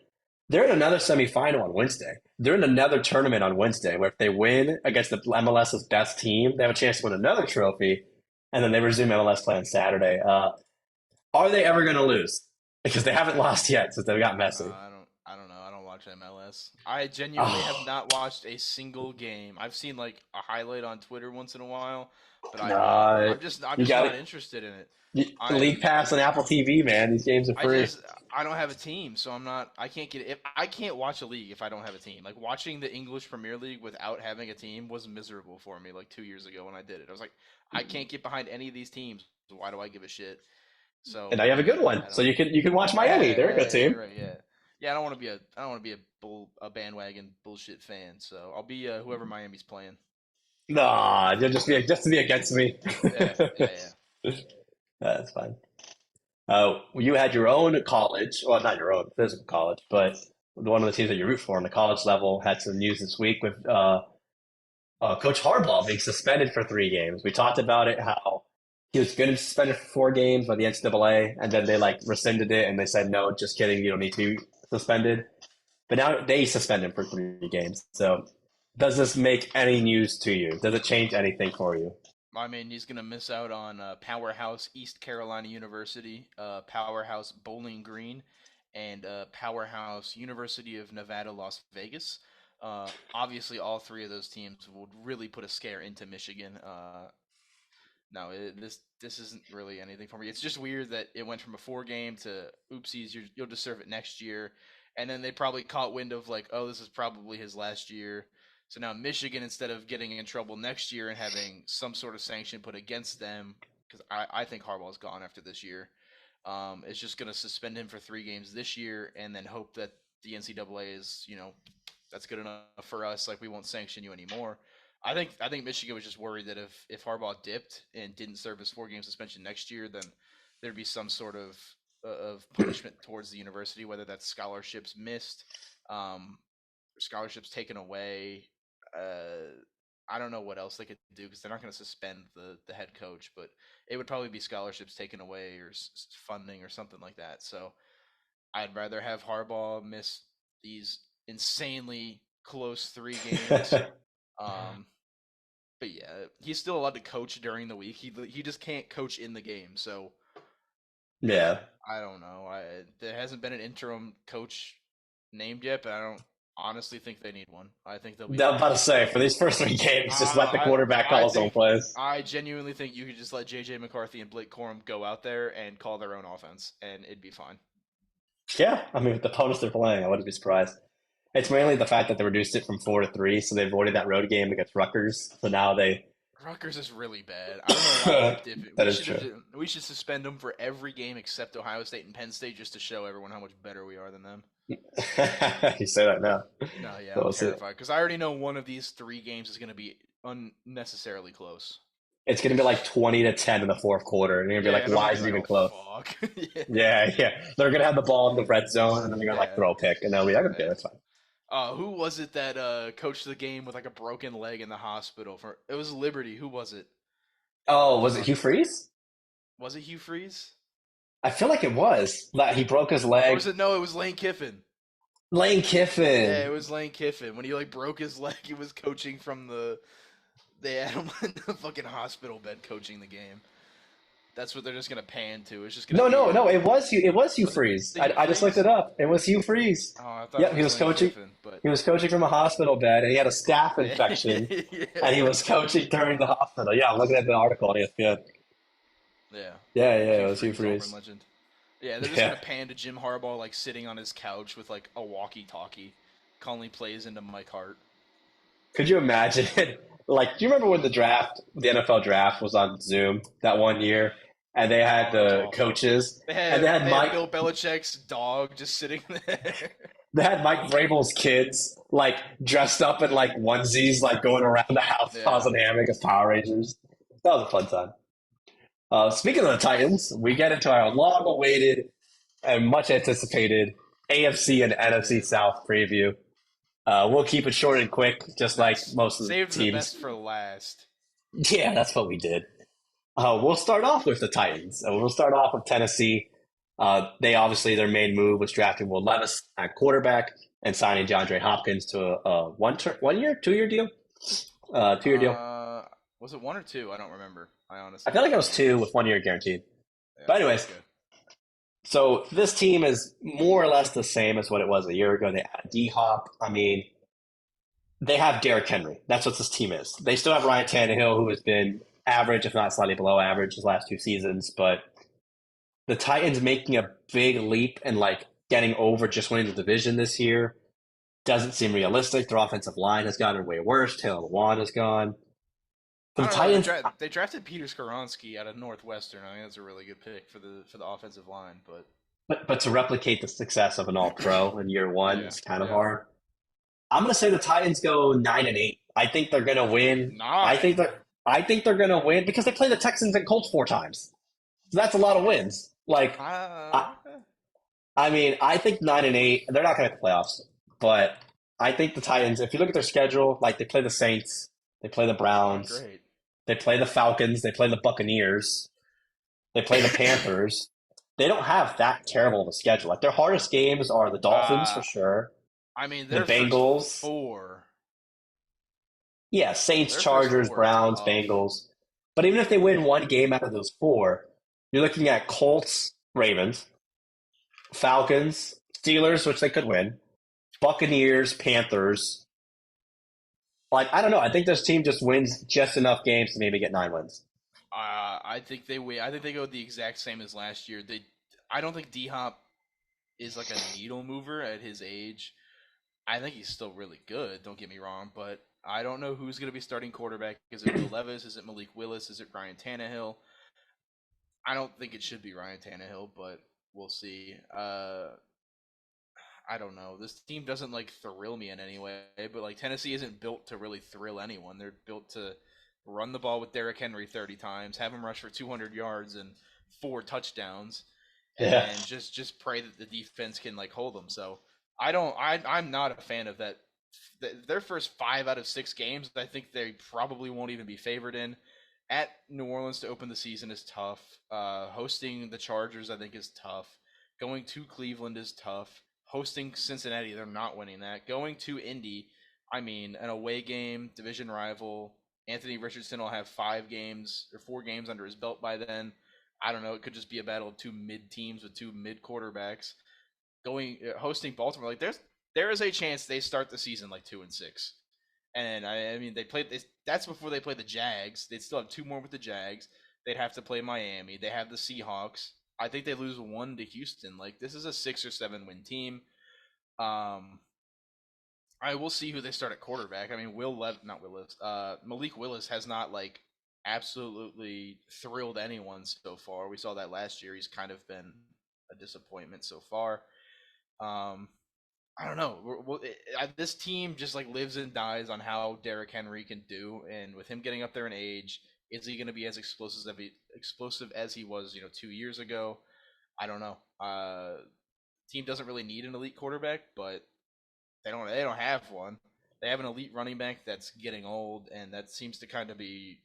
They're in another semifinal on Wednesday. They're in another tournament on Wednesday where if they win against the MLS's best team, they have a chance to win another trophy, and then they resume MLS play on Saturday. Are they ever going to lose? Because they haven't lost yet since they got Messi. I don't know. I don't watch MLS. I genuinely have Oh, not watched a single game. I've seen like a highlight on Twitter once in a while, but I have not. nah, I'm you just got not it. interested in it. League I'm Pass on Apple TV, man. These games are I free. just I don't have a team, so I'm not. I can't get if I can't watch a league if I don't have a team. Like watching the English Premier League without having a team was miserable for me. Like 2 years ago when I did it, I was like, I can't get behind any of these teams. So why do I give a shit? And So now you have a good one. I So don't. you can watch Miami. Yeah, They're a good yeah, team. you're right. Yeah, yeah. I don't want to be a bandwagon bullshit fan. So I'll be whoever Miami's playing. Nah, you'll just to be against me. Yeah, yeah, yeah. That's fine. You had your own college, well, not your own physical college, but one of the teams that you root for on the college level had some news this week with Coach Harbaugh being suspended for 3 games. We talked about it, how he was going to be suspended for 4 games by the NCAA, and then they like rescinded it and they said, no, just kidding, you don't need to be suspended. But now they suspend him for 3 games. So does this make any news to you? Does it change anything for you? I mean, he's gonna miss out on Powerhouse East Carolina University, Powerhouse Bowling Green, and Powerhouse University of Nevada, Las Vegas. Obviously, all three of those teams would really put a scare into Michigan. No, this isn't really anything for me. It's just weird that it went from a 4 game to oopsies, you'll deserve it next year, and then they probably caught wind of like, oh, this is probably his last year. So now Michigan, instead of getting in trouble next year and having some sort of sanction put against them, because I think Harbaugh's gone after this year, is just going to suspend him for 3 games this year and then hope that the NCAA is, that's good enough for us. Like we won't sanction you anymore. I think Michigan was just worried that if Harbaugh dipped and didn't serve his 4 game suspension next year, then there'd be some sort of punishment towards the university, whether that's scholarships missed, scholarships taken away. Uh, I don't know what else they could do because they're not going to suspend the head coach, but it would probably be scholarships taken away or funding or something like that. So I'd rather have Harbaugh miss these insanely close 3 games. Um, but yeah, he's still allowed to coach during the week. He just can't coach in the game. So Yeah. I don't know. There hasn't been an interim coach named yet, but I don't honestly think they need one. I think they'll be I'm about fine. to say, for these first 3 games, just let the I quarterback I call his own think plays. I genuinely think you could just let JJ McCarthy and Blake Corum go out there and call their own offense, and it'd be fine. Yeah, I mean, with the opponents they're playing, I wouldn't be surprised. It's mainly the fact that they reduced it from 4-3, so they avoided that road game against Rutgers. So now they. Rutgers is really bad. I don't know why they dip it. That is true. We should suspend them for every game except Ohio State and Penn State just to show everyone how much better we are than them. You say that now. No, yeah, So I'm we'll see. terrified because I already know one of these 3 games is going to be unnecessarily close. It's going to be like 20-10 in the fourth quarter, and you're going to be Yeah, like, and I'm "Why gonna is be it like, even oh close?" fuck. Yeah, Yeah, yeah. They're going to have the ball in the red zone, and then they're going to like yeah, throw a pick, and they'll be like, "Okay, yeah. that's fine." Who was it that coached the game with like a broken leg in the hospital? For it was Liberty. Who was it? Oh, was it Uh, Hugh Freeze? was it Hugh Freeze? I feel like it was that he broke his Or leg. was it no? It was Lane Kiffin. Lane Yeah, it Kiffin. was Lane Kiffin when he like broke his leg. He was coaching from the. They had him in the fucking hospital bed coaching the game. That's what they're just gonna pan to. It's just gonna No, no, be. no. It was Hugh. It was Hugh Was it Freeze. Hugh I just looked it Freeze? up. It was Hugh Freeze. Oh, I thought Yep, it he was was Lane coaching. Kiffin, but He was coaching from a hospital bed, and he had a staph infection, and he yeah, was coaching during the hospital. Yeah, I'm looking at the article on ESPN. yeah. Yeah, yeah, it Hugh was Hugh Freeze, Auburn Freeze. legend. Yeah, they're just Yeah. gonna pan to Jim Harbaugh like sitting on his couch with like a walkie-talkie, calling plays into Mike Hart. Could you imagine? Like, do you remember when the NFL draft was on Zoom that one year, and they had Oh, it was the awful. coaches, and they had They had Mike, Bill Belichick's dog just sitting there. they had Mike Vrabel's kids like dressed up in like onesies, like going around the house Yeah. causing havoc as Power Rangers. That was a fun time. Speaking of the Titans, we get into our long-awaited and much anticipated AFC and NFC Yeah. South preview. We'll keep it short and quick, just like Nice. most of the Saved the best teams. for last. Yeah, that's what we did. We'll start off with the Titans. We'll start off with Tennessee. They obviously their main move was drafting Will Levis at quarterback and signing DeAndre Hopkins to a 1 year, 2 year deal. 2 year deal. Was it one or two? I don't remember. I I honestly feel like it don't was remember. two with 1 year guaranteed. Yeah. But anyways, Okay. so this team is more or less the same as what it was a year ago. They had D Hop. I mean, they have Derrick Henry. That's what this team is. They still have Ryan Tannehill, who has been average, if not slightly below average, his last 2 seasons. But the Titans making a big leap and like getting over just winning the division this year doesn't seem realistic. Their offensive line has gotten way worse. Taylor Lewan has gone. For I the don't know. Titans, They drafted Peter Skoronsky out of Northwestern. I think that's a really good pick for the offensive line. But but to replicate the success of an All Pro in year one yeah, is kind of yeah. hard. I'm gonna say the Titans go 9-8. I think they're gonna win. Nine. I think they're gonna win because they play the Texans and Colts 4 times. So that's a lot of wins. Like I, Okay. I mean, I think 9-8. They're not gonna make the playoffs, but I think the Titans. If you look at their schedule, like they play the Saints, they play the Oh, Browns, great. they play the Falcons, they play the Buccaneers, they play the Panthers. They don't have that terrible of a schedule. Like their hardest games are the Dolphins for Uh, sure, I mean, the their first Bengals. four, Yeah, Saints, their first Chargers, four are Browns, tough. Bengals. But even if they win one game out of those four, you're looking at Colts, Ravens, Falcons, Steelers, which they could win, Buccaneers, Panthers. Like, I don't know. I think this team just wins just enough games to maybe get 9 wins. I think they win. I think they go the exact same as last year. I don't think D Hop is like a needle mover at his age. I think he's still really good. Don't get me wrong, but I don't know who's going to be starting quarterback. Is it Will Levis? Is it Malik Willis? Is it Ryan Tannehill? I don't think it should be Ryan Tannehill, but we'll see. I don't know. This team doesn't like thrill me in any way, but like Tennessee isn't built to really thrill anyone. They're built to run the ball with Derrick Henry 30 times, have him rush for 200 yards and 4 touchdowns, Yeah. and just pray that the defense can like hold them. So I don't. I'm not a fan of that. Their first 5 out of 6 games, I think they probably won't even be favored in. At New Orleans to open the season is tough. Hosting the Chargers, I think, is tough. Going to Cleveland is tough. Hosting Cincinnati, they're not winning that. Going to Indy, I mean, an away game, division rival. Anthony Richardson will have 5 games or 4 games under his belt by then. I don't know. It could just be a battle of two mid teams with two mid quarterbacks. Going hosting Baltimore, like there is a chance they start the season like 2-6. And I mean, they played this. That's before they play the Jags. They'd still have 2 more with the Jags. They'd have to play Miami. They have the Seahawks. I think they lose one to Houston. Like this is a 6 or 7 win team. Um, I will see who they start at quarterback. I mean, not Willis. Malik Willis has not like absolutely thrilled anyone so far. We saw that last year. He's kind of been a disappointment so far. Um, I don't know. This team just like lives and dies on how Derrick Henry can do, and with him getting up there in age, is he going to be as explosive as he was, 2 years ago? I don't know. Team doesn't really need an elite quarterback, but they don't have one. They have an elite running back that's getting old, and that seems to kind of be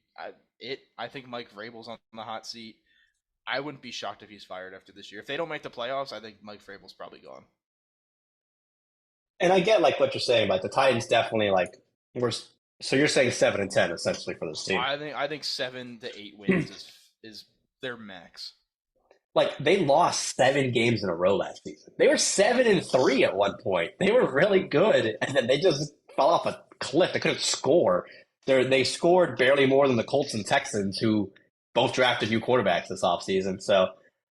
it. I think Mike Vrabel's on the hot seat. I wouldn't be shocked if he's fired after this year. If they don't make the playoffs, I think Mike Vrabel's probably gone. And I get like what you're saying, but the Titans definitely like we're. So you're saying 7-10 essentially for this team. I think 7 to 8 wins is their max. Like they lost 7 games in a row last season. They were 7-3 at one point. They were really good, and then they just fell off a cliff. They couldn't score. They scored barely more than the Colts and Texans, who both drafted new quarterbacks this offseason. So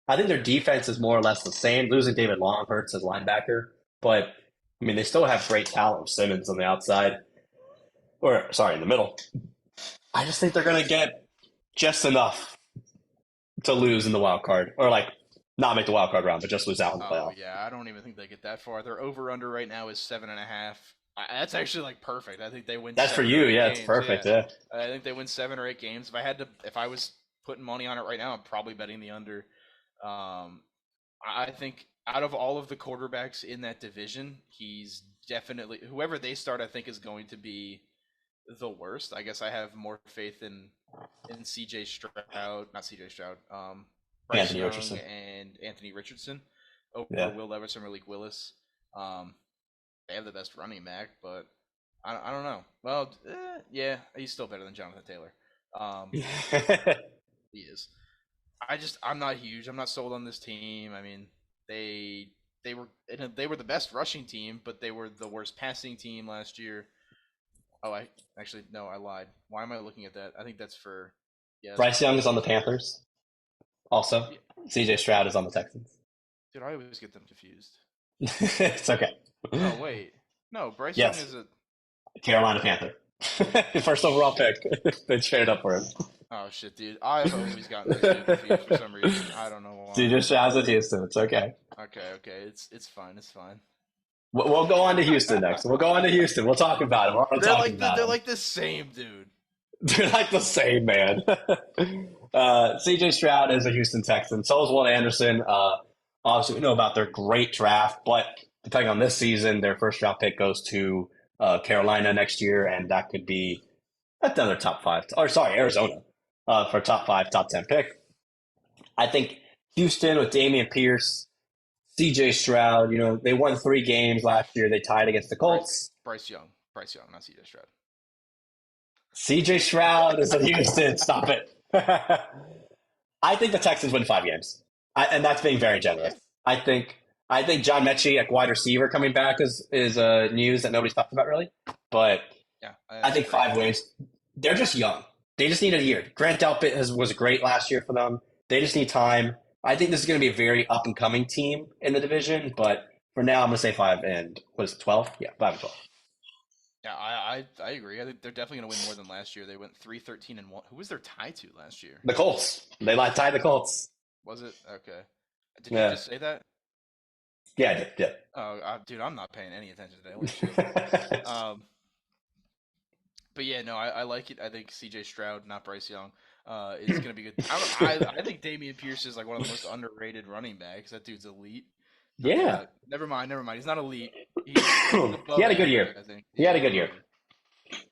I think their defense is more or less the same. Losing David Long hurts as linebacker, but I mean they still have great talent with Simmons on the outside, or sorry, in the middle. I just think they're going to get just enough to lose in the wild card, or like not make the wild card round, but just lose out in the playoff. Yeah, I don't even think they get that far. Their over/under right now is 7.5. That's actually like perfect. I think they win. That's for you, yeah. It's perfect, yeah. I think they win 7 or 8 games. If I was putting money on it right now, I'm probably betting the under. I think out of all of the quarterbacks in that division, he's definitely whoever they start. I think is going to be the worst. I guess I have more faith in CJ Stroud, not CJ Stroud, Bryce Anthony Young Richardson. and Anthony Richardson over Will Levis or Malik Willis. They have the best running back, but I don't know. Well, yeah, he's still better than Jonathan Taylor. He is. I'm not huge. I'm not sold on this team. I mean, they were the best rushing team, but they were the worst passing team last year. Oh, I lied. Why am I looking at that? I think that's for Bryce Young is on the Panthers. Also, CJ Stroud is on the Texans. Dude, I always get them confused. It's okay. Oh wait, no, Bryce Young is a Carolina Panther. First overall pick. They traded up for him. Oh shit, dude! I've always gotten those two confused for some reason. I don't know why. CJ Stroud's at Houston. It's okay. Okay. It's fine. We'll go on to Houston next. We'll go on to Houston. We'll talk about him. They're like the same, dude. They're like the same, man. CJ Stroud is a Houston Texan. So is Will Anderson. Obviously, we know about their great draft, but depending on this season, their first round pick goes to Carolina next year, and that could be another top 5. Arizona for a top 5, top 10 pick. I think Houston with Dameon Pierce, CJ Stroud, they won 3 games last year. They tied against the Colts. Bryce Young, not CJ Stroud. CJ Stroud is in Houston. Stop it. I think the Texans win 5 games, and that's being very generous. I think John Mechie at wide receiver coming back is news that nobody's talked about really. But yeah, I think 5 wins. They're just young. They just need a year. Grant Delpit was great last year for them. They just need time. I think this is going to be a very up-and-coming team in the division, but for now, I'm going to say 5 and, 12? Yeah, 5 and 12. Yeah, I agree. I think they're definitely going to win more than last year. They went 3-13-1. Who was their tie to last year? The Colts. They tied the Colts. Was it? Okay. Did you just say that? Yeah, I did. Yeah. Oh, dude, I'm not paying any attention to that. But yeah, no, I like it. I think CJ Stroud, not Bryce Young, is going to be good. I think Dameon Pierce is like one of the most underrated running backs. That dude's elite. Yeah. Never mind. He's not elite. He had a good year. I think. He had a good year.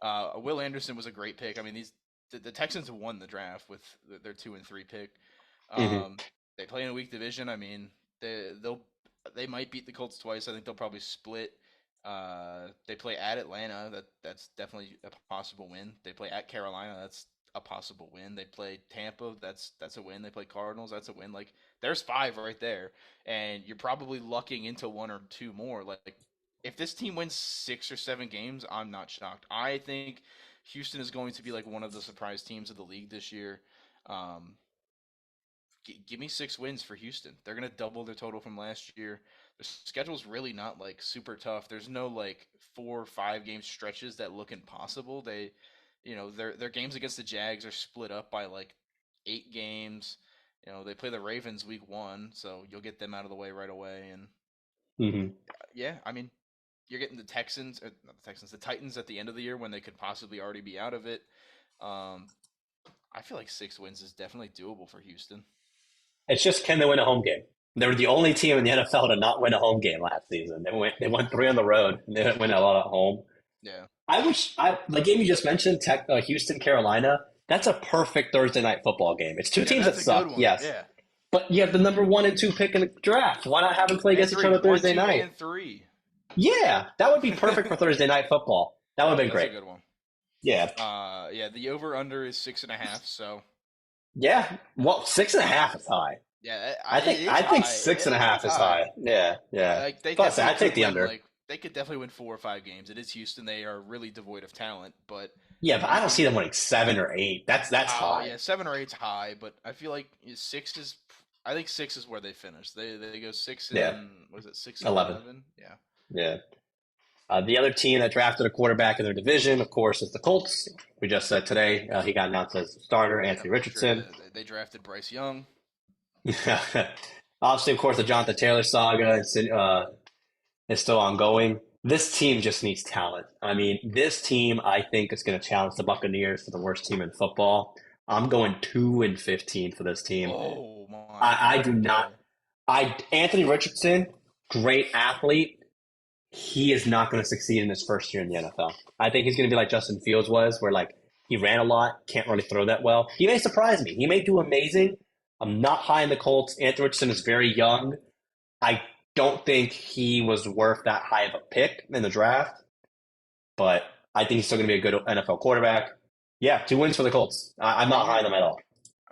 Will Anderson was a great pick. I mean, the Texans won the draft with their 2 and 3 pick. They play in a weak division. I mean, they might beat the Colts twice. I think they'll probably split. They play at Atlanta. That's definitely a possible win. They play at Carolina. That's a possible win. They play Tampa. That's a win. They play Cardinals. That's a win. Like there's 5 right there, and you're probably lucking into 1 or 2 more. Like if this team wins 6 or 7 games, I'm not shocked. I think Houston is going to be like one of the surprise teams of the league this year. Give me 6 wins for Houston. They're going to double their total from last year. The schedule's really not like super tough. There's no like 4 or 5 game stretches that look impossible. Their games against the Jags are split up by like 8 games. They play the Ravens week 1, so you'll get them out of the way right away. And yeah, I mean, you're getting the Titans at the end of the year when they could possibly already be out of it. I feel like 6 wins is definitely doable for Houston. It's just, can they win a home game? They were the only team in the NFL to not win a home game last season. They won 3 on the road, and they didn't win a lot at home. Yeah. The game you just mentioned, Houston, Carolina, that's a perfect Thursday night football game. It's 2 teams that suck, yes. Yeah. But you have the number 1 and 2 pick in the draft. Why not have them play And against each three, other one, Thursday two, night? and three. Yeah, that would be perfect for Thursday night football. That would have been That's great. a good one. Yeah. Yeah, the over/under is 6.5. So Yeah. Well, 6.5 is high. yeah, I it's think high. 6.5 It's is high. high. Yeah, yeah. Like they Plus, I definitely take could the win. under. Like they could definitely win 4 or 5 games. It is Houston. They are really devoid of talent. But Yeah, but I don't see them winning 7 or 8. That's oh high. yeah, 7 or 8's high. But I feel like 6 is. I think 6 is where they finish. They go 6 Yeah, and was it 11. 6 and 11? Yeah. Yeah. The other team that drafted a quarterback in their division, of course, is the Colts. We just said today he got announced as starter, Yeah, Anthony for sure. Richardson. They drafted Bryce Young. Obviously, of course, the Jonathan Taylor saga is still ongoing. This team just needs talent. I mean, this team, I think, is going to challenge the Buccaneers for the worst team in football. I'm going 2-15 for this team. Oh my I God. do not. Anthony Richardson, great athlete. He is not going to succeed in his first year in the NFL. I think he's going to be like Justin Fields was, where like he ran a lot, can't really throw that well. He may surprise me. He may do amazing. I'm not high in the Colts. Anthony Richardson is very young. I don't think he was worth that high of a pick in the draft, but I think he's still going to be a good NFL quarterback. Yeah, 2 wins for the Colts. I'm not high on them at all.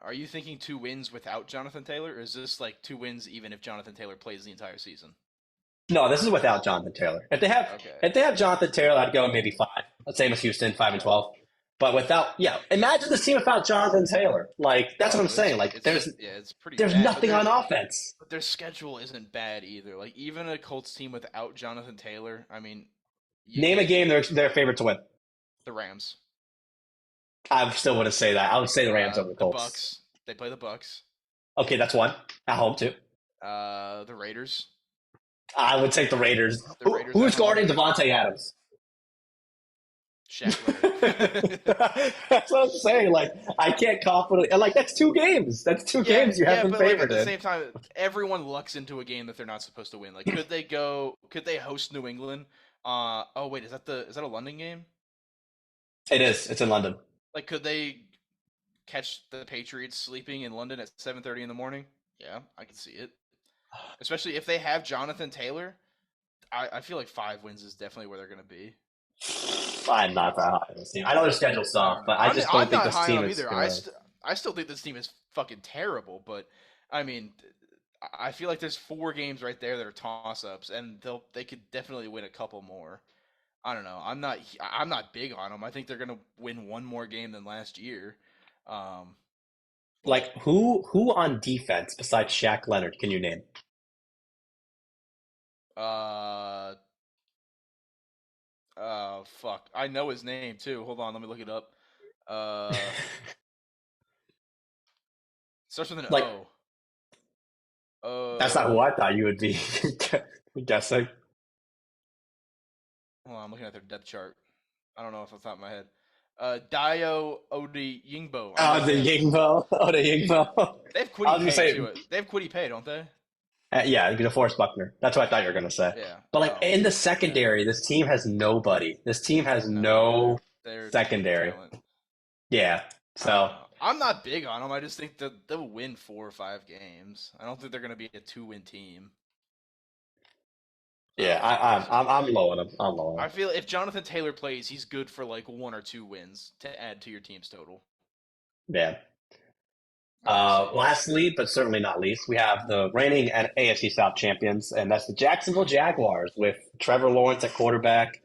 Are you thinking 2 wins without Jonathan Taylor, or is this like 2 wins even if Jonathan Taylor plays the entire season? No, this is without Jonathan Taylor. Okay. If they have Jonathan Taylor, I'd go maybe 5. Same as Houston, 5-12. But without, yeah, imagine this team without Jonathan Taylor. Like that's what I'm saying. Like it's pretty there's bad, nothing on offense. but their schedule isn't bad either. Like even a Colts team without Jonathan Taylor, I mean, Name a game they're favorite to win. the Rams, I still wouldn't say that. I would say the Rams over the the Colts. Bucks. They play the Bucks. Okay, that's one. At home too. The Raiders. I would take the Raiders. The Raiders Who's at home. guarding Devontae Adams? Shaq Leonard. That's what I'm saying. Like I can't confidently. And like that's 2 games. That's 2 games you have them but like favored at the in. same time, everyone lucks into a game that they're not supposed to win. Like, could they go? Could they host New England? Oh wait, is that a London game? It is. It's in London. Like, could they catch the Patriots sleeping in London at 7:30 in the morning? Yeah, I can see it. Especially if they have Jonathan Taylor, I feel like 5 wins is definitely where they're going to be. I'm not that high on this team. I know their schedule's soft, but I just don't I'm think not this high team on them is either. gonna... I still think this team is fucking terrible. But I mean, I feel like there's 4 games right there that are toss ups, and they could definitely win a couple more. I don't know. I'm not big on them. I think they're gonna win one more game than last year. Like who on defense besides Shaq Leonard can you name? Uh, fuck. I know his name too. Hold on, let me look it up. Uh, starts with an Like O. that's not who I thought you would be guessing. Hold on, I'm looking at their depth chart. I don't know if it's top of my head. Dio Odi Yingbo. Oh, the Yingbo. Oh, the Yingbo. They have I was Quiddy gonna Pay say- too. They have Quiddy Pay, don't they? Yeah, DeForest Buckner. That's what I thought you were gonna say. Yeah. But like in the secondary, this team has nobody. This team has no They're secondary. talent. Yeah. So I'm not big on them. I just think that they'll win 4 or 5 games. I don't think they're going to be a 2-win team. yeah, I'm low on them. I'm low on I them. feel if Jonathan Taylor plays, he's good for like 1 or 2 wins to add to your team's total. Yeah. Lastly, but certainly not least, we have the reigning AFC South champions, and that's the Jacksonville Jaguars with Trevor Lawrence at quarterback.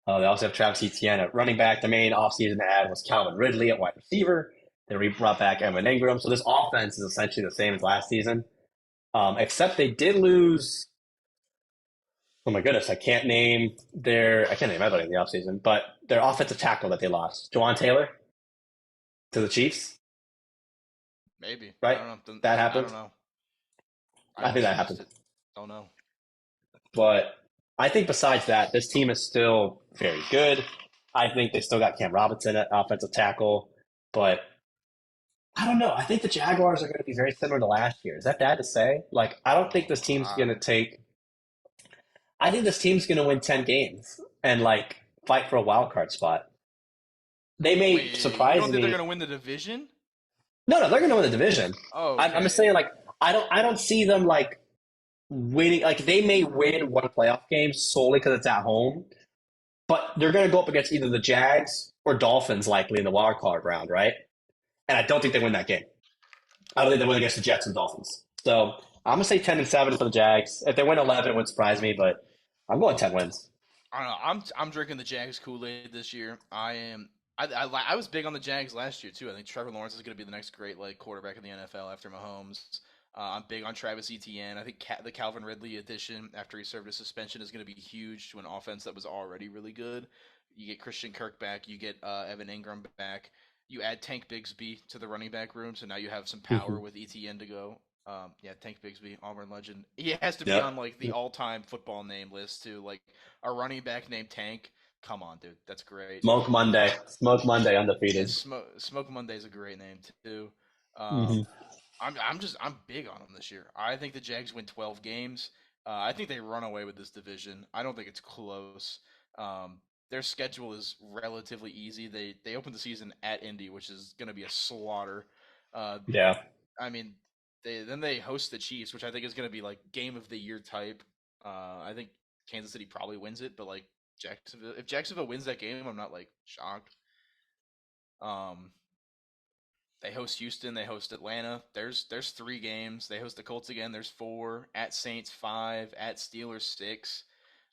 They also have Travis Etienne at running back. The main offseason ad was Calvin Ridley at wide receiver. They brought back Evan Ingram. So this offense is essentially the same as last season, except they did lose. Oh my goodness, I can't name everybody in the offseason, but their offensive tackle that they lost, Jawan Taylor, to the Chiefs. Maybe. Right? I don't know. That I happened? don't know. I think that happened. Don't know. But I think besides that, this team is still very good. I think they still got Cam Robinson at offensive tackle, but I don't know. I think the Jaguars are going to be very similar to last year. Is that bad to say? Like, I don't think this team's going to take. I think this team's going to win 10 games and like fight for a wild card spot. They may Wait, surprise you don't think me. they're going to win the division? No, they're going to win the division. Oh, I'm just saying, like, I don't see them like winning. Like they may win one playoff game solely because it's at home, but they're going to go up against either the Jags or Dolphins likely in the wild card round, right? And I don't think they win that game. I don't think they win against the Jets and Dolphins. So I'm gonna say 10-7 for the Jags. If they win 11, it wouldn't surprise me, but I'm going 10 wins. I don't know. I'm drinking the Jags Kool-Aid this year. I am. I was big on the Jags last year too. I think Trevor Lawrence is going to be the next great like quarterback in the NFL after Mahomes. I'm big on Travis Etienne. I think the Calvin Ridley addition after he served a suspension is going to be huge to an offense that was already really good. You get Christian Kirk back. You get Evan Ingram back. You add Tank Bigsby to the running back room, so now you have some power with Etienne to go. Yeah, Tank Bigsby, Auburn legend. He has to be Yep. on like the all-time football name list too. Like a running back named Tank. Come on, dude, that's great. Smoke Monday. Smoke Monday Yeah, undefeated. Smoke Monday is a great name too. Hmm. Um, I'm big on them this year. I think the Jags win 12 games. I think they run away with this division. I don't think it's close. Their schedule is relatively easy. They open the season at Indy, which is going to be a slaughter. Uh, Yeah. I mean, they host the Chiefs, which I think is going to be like game of the year type. I think Kansas City probably wins it, but like Jacksonville, if Jacksonville wins that game, I'm not like shocked. Um, they host Houston, they host Atlanta. There's 3 games. They host the Colts again. There's 4 at Saints 5 at Steelers 6.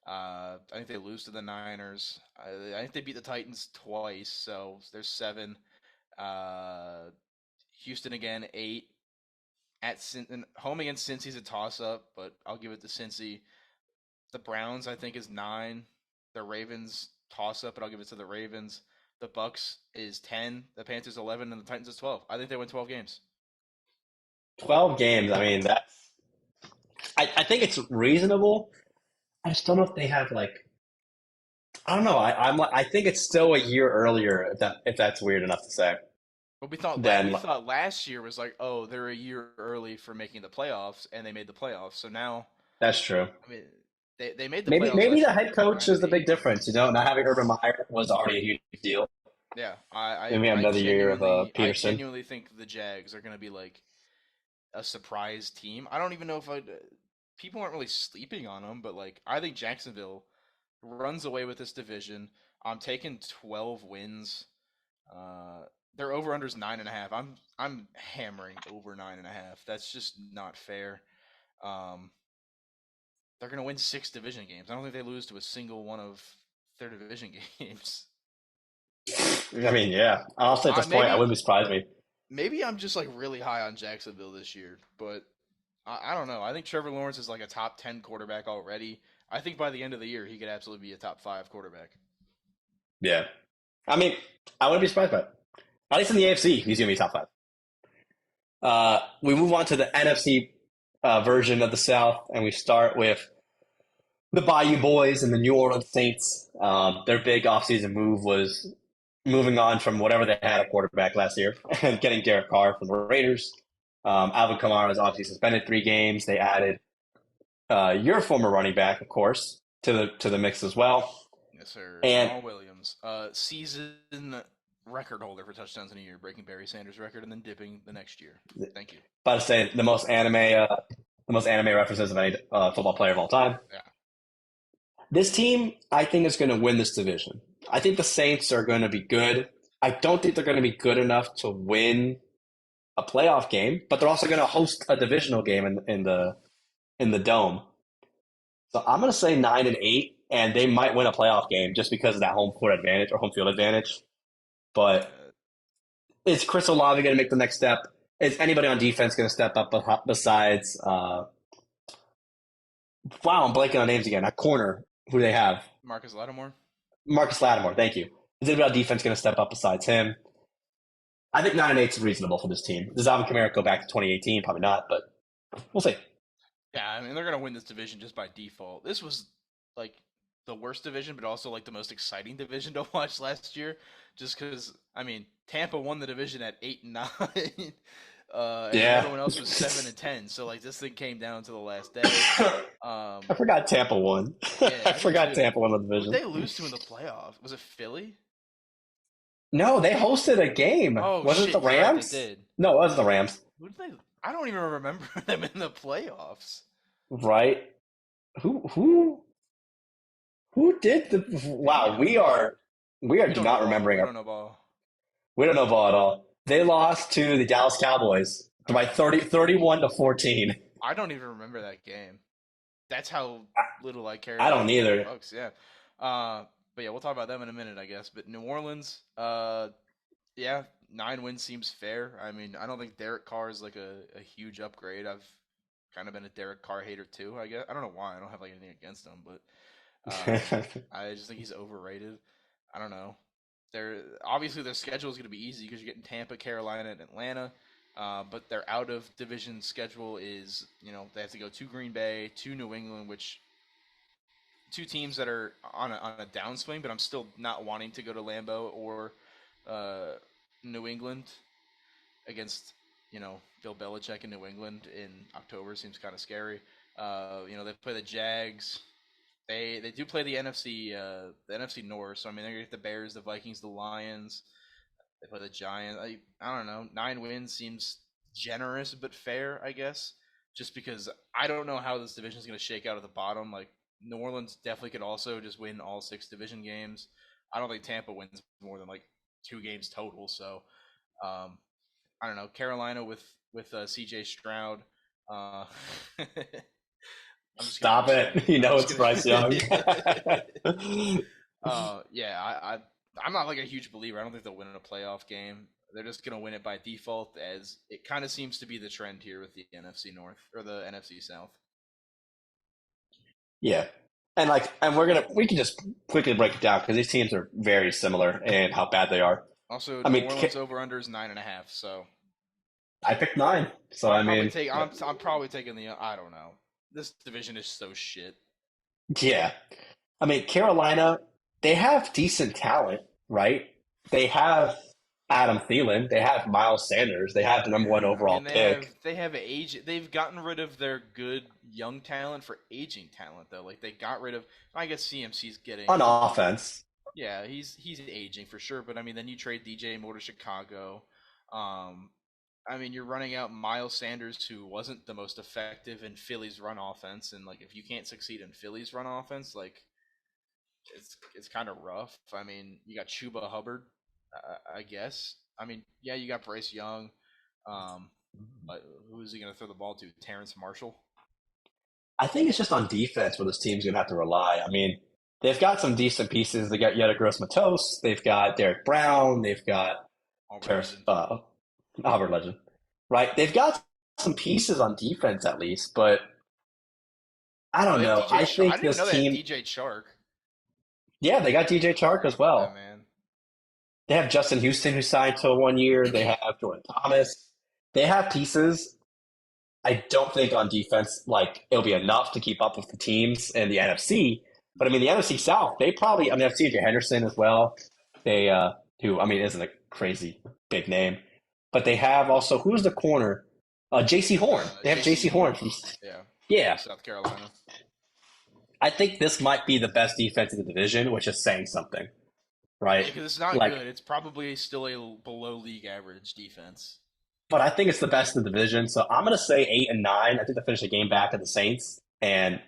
I think they lose to the Niners. I think they beat the Titans twice, so there's 7. Uh, Houston again 8 at home against Cincy's a toss up, but I'll give it to Cincy. The Browns I think is 9. The Ravens toss up, but I'll give it to the Ravens. The Bucks is 10. The Panthers 11, and the Titans is 12. I think they win 12 games. 12 games. I mean, I think it's reasonable. I just don't know if they have like I don't know. I think it's still a year earlier if that's weird enough to say. But we thought Then last year was like, oh, they're a year early for making the playoffs, and they made the playoffs. So now, that's true. I mean, they made the Maybe playoffs maybe last the year head with coach Ryan is the big Pace. difference. Not having Urban Meyer was already a huge deal. Yeah, And we have another year of I Peterson. genuinely think the Jags are going to be like a surprise team. I don't even know if people aren't really sleeping on them, but like I think Jacksonville runs away with this division. I'm taking 12 wins. Uh, their over unders 9.5. I'm hammering over 9.5. That's just not fair. Um, they're gonna win 6 division games. I don't think they lose to a single one of their division games. I mean, yeah. Honestly, at I this point, I maybe wouldn't be surprised me. maybe I'm just like really high on Jacksonville this year, but I don't know. I think Trevor Lawrence is like a top 10 quarterback already. I think by the end of the year he could absolutely be a top 5 quarterback. Yeah. I mean, I wouldn't be surprised by it. At least in the AFC, he's going to be top 5. We move on to the NFC version of the South, and we start with the Bayou Boys and the New Orleans Saints. Their big offseason move was moving on from whatever they had at quarterback last year and getting Derek Carr from the Raiders. Alvin Kamara is obviously suspended 3 games. They added your former running back, of course, to the mix as well. Yes, sir. And Jamal Williams, season record holder for touchdowns in a year, breaking Barry Sanders' record and then dipping the next year. Thank you. about to say the most anime references of any football player of all time. Yeah. This team, I think, is going to win this division. I think the Saints are going to be good. I don't think they're going to be good enough to win a playoff game, but they're also going to host a divisional game in the dome. So I'm going to say 9-8, and they might win a playoff game just because of that home court advantage or home field advantage. But is Chris Olave going to make the next step? Is anybody on defense going to step up besides? Wow, I'm blanking on names again. That corner, who do they have? Marcus Lattimore. Marcus Lattimore. Thank you. Is anybody on defense going to step up besides him? I think 9-8 is reasonable for this team. Does Alvin Kamara go back to 2018? Probably not, but we'll see. Yeah, I mean they're gonna win this division just by default. This was like the worst division, but also like the most exciting division to watch last year, just because I mean Tampa won the division at 8-9, and Yeah. everyone else was 7-10. So like this thing came down to the last day. I forgot Tampa won. Yeah, I I did forgot too. Tampa won the Who division. did they lose to in the playoff? Was it Philly? No, they hosted a game. Oh Was it shit, the you're right, Rams? they did. No, it wasn't the Rams. Who did they? I don't even remember them in the playoffs. right? Who who did the? Wow, Damn. we are We don't know not ball. remembering We our. don't know ball. We don't know ball at all. They lost to the Dallas Cowboys by 31-14. I don't even remember that game. That's how little I care I about don't the either. Bucks. Yeah. But yeah, we'll talk about them in a minute, I guess. But New Orleans, yeah, 9 wins seems fair. I mean, I don't think Derek Carr is like a huge upgrade. I've kind of been a Derek Carr hater too. I guess I don't know why. I don't have like anything against him, but I just think he's overrated. I don't know. They're obviously their schedule is going to be easy because you're getting Tampa, Carolina, and Atlanta. But their out of division schedule is, they have to go to Green Bay, to New England, which two teams that are on a downswing. But I'm still not wanting to go to Lambeau or uh, New England against Bill Belichick in New England in October seems kind of scary. They play the Jags. They do play the NFC North. So I mean, they get the Bears, the Vikings, the Lions. They play the Giants. I don't know. 9 wins seems generous but fair, I guess. Just because I don't know how this division is going to shake out at the bottom. Like New Orleans definitely could also just win all 6 division games. I don't think Tampa wins more than like 2 games total. So um, I don't know. Carolina with CJ Stroud. Uh, I'm just gonna Stop continue. it. You I'm know just it's Bryce Young. gonna. Yeah, I'm not like a huge believer. I don't think they'll win in a playoff game. They're just gonna win it by default, as it kind of seems to be the trend here with the NFC North or the NFC South. Yeah. And we can just quickly break it down because these teams are very similar in how bad they are. Also, I New mean, Orleans over under is 9.5. So I picked nine. So I'll I probably mean, take. I'm probably taking the. I don't know. This division is so shit. yeah. I mean, Carolina, they have decent talent, right? They have Adam Thielen, they have Miles Sanders, they have the number one I mean, overall pick. they have age. They've gotten rid of their good young talent for aging talent, though. Like they got rid of. I guess CMC's On getting. offense. Yeah, he's aging for sure. But I mean, then you trade DJ Moore to Chicago. Um, I mean, you're running out Miles Sanders, who wasn't the most effective in Philly's run offense, and like if you can't succeed in Philly's run offense, like it's kind of rough. I mean, you got Chuba Hubbard, I guess. I mean, yeah, you got Bryce Young. Um, but who is he going to throw the ball to? Terrence Marshall. I think it's just on defense where this team's going to have to rely. I mean, they've got some decent pieces. They got Yeta Gross Matos, they've got Derek Brown, they've got Auburn Terrace, legend. Albert Legend, right? They've got some pieces on defense at least, but I Oh, don't they have know. DJ. I I think didn't even this know they had team, DJ Chark. yeah, they got DJ I Chark forgot as about that well. man. They have Justin Houston who signed to 1 year. They have Jordan Thomas. They have pieces. I don't think on defense, like it'll be enough to keep up with the teams in the NFC. But I mean, the NFC South, they probably. I mean, I've CJ Henderson as well. They, who I mean, isn't a crazy big name, but they have also who's the corner? J.C. Horn. They have J.C. J.C. Horn Horn. from. Yeah, Yeah, South Carolina. I think this might be the best defense in the division, which is saying something, Yeah, right? because it's not Like, good. It's probably still a below league average defense. but I think it's the best in the division. So I'm going to say 8 and 9. I think they finish the game back at the Saints, and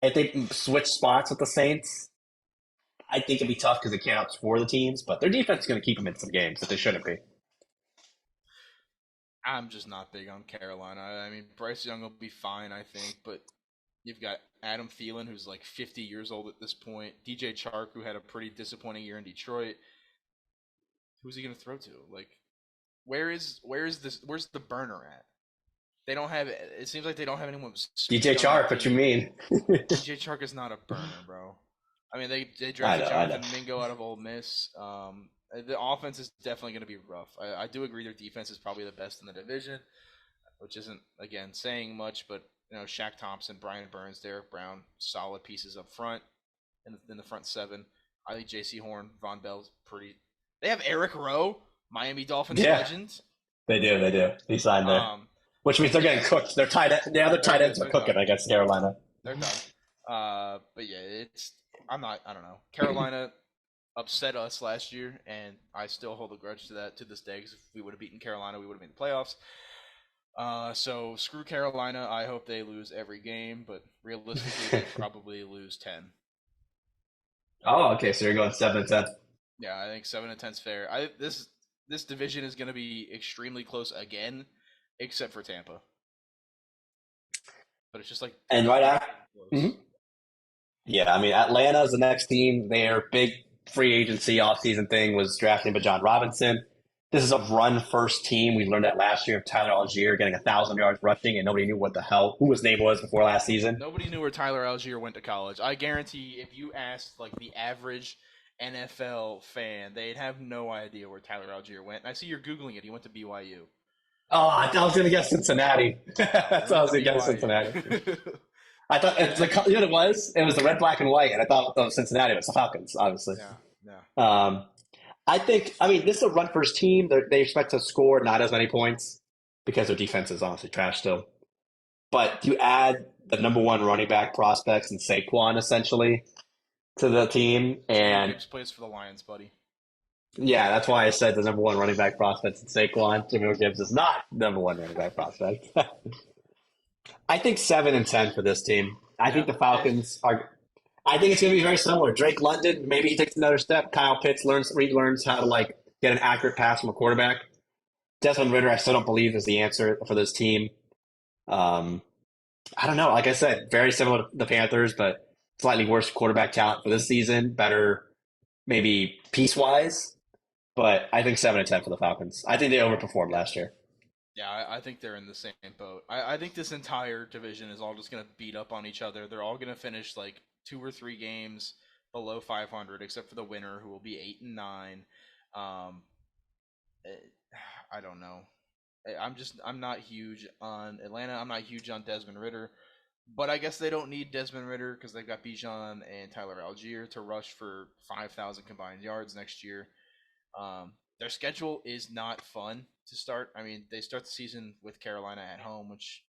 if they switch spots with the Saints, I think it'd be tough because they can't outscore the teams. But their defense is going to keep them in some games that they shouldn't be. I'm just not big on Carolina. I mean, Bryce Young will be fine, I think, but you've got Adam Thielen, who's like 50 years old at this point. DJ Chark, who had a pretty disappointing year in Detroit. Who's he going to throw to? Like, where's the burner at? They don't have. It seems like they don't have anyone with DJ speed on Chark, that what you team. mean? DJ Chark is not a burner, bro. I mean, they I drafted know, I know. Jonathan Mingo out of Ole Miss. The offense is definitely going to be rough. I do agree their defense is probably the best in the division, which isn't again saying much, but Shaq Thompson, Brian Burns, Derek Brown, solid pieces up front in the front seven. I think J.C. Horn, Von Bell's pretty. They have Eric Rowe, Miami Dolphins Yeah, legend. they do, they do. He signed there, Um, which means they're yeah, getting cooked. Their tight end, the other they're tight ends are they're cooking done. against Carolina. They're done. But yeah, it's I'm not. I don't know. Carolina upset us last year, and I still hold a grudge to that to this day. Because if we would have beaten Carolina, we would have made the playoffs. So screw Carolina. I hope they lose every game, but realistically, they probably lose 10. Oh, okay. So you're going 7-10. Yeah, I think 7 to 10's fair. This division is going to be extremely close again, except for Tampa. But it's just like And right extremely after, close. yeah, I mean, Atlanta is the next team. Their big free agency offseason thing was drafting Bijan Robinson. This is a run first team. We learned that last year of Tyler Algier getting 1,000 yards rushing, and nobody knew what the hell who his name was before last season. Nobody knew where Tyler Algier went to college. I guarantee if you asked like the average NFL fan, they'd have no idea where Tyler Algier went. I see you're googling it. He went to BYU. Oh, I thought I was going to guess Cincinnati. No, I he thought I went was to going to guess Cincinnati. BYU. I thought it's the you know what it was? It was the red, black, and white, and I thought it was Cincinnati. It was the Falcons, obviously. Yeah, yeah. Um, I think. I mean, this is a run first team. They expect to score not as many points because their defense is honestly trash still. But you add the number one running back prospects and Saquon essentially to the team, Jameer and Gibbs plays for the Lions, buddy. yeah, that's why I said the number one running back prospects and Saquon. Jameer Gibbs is not number one running back prospect. I think 7-10 for this team. I think Yeah. the Falcons are. I think it's going to be very similar. Drake London, maybe he takes another step. Kyle Pitts relearns how to like get an accurate pass from a quarterback. Desmond Ritter, I still don't believe is the answer for this team. Um, I don't know. Like I said, very similar to the Panthers, but slightly worse quarterback talent for this season. Better, maybe piece wise, but I think 7-10 for the Falcons. I think they overperformed last year. Yeah, I think they're in the same boat. I think this entire division is all just going to beat up on each other. They're all going to finish like 2 or 3 games below 500, except for the winner, who will be 8 and 9. Um, eh, I don't know. I'm not huge on Atlanta. I'm not huge on Desmond Ritter, but I guess they don't need Desmond Ritter because they've got Bijan and Tyler Algier to rush for 5,000 combined yards next year. Their schedule is not fun to start. I mean, they start the season with Carolina at home, which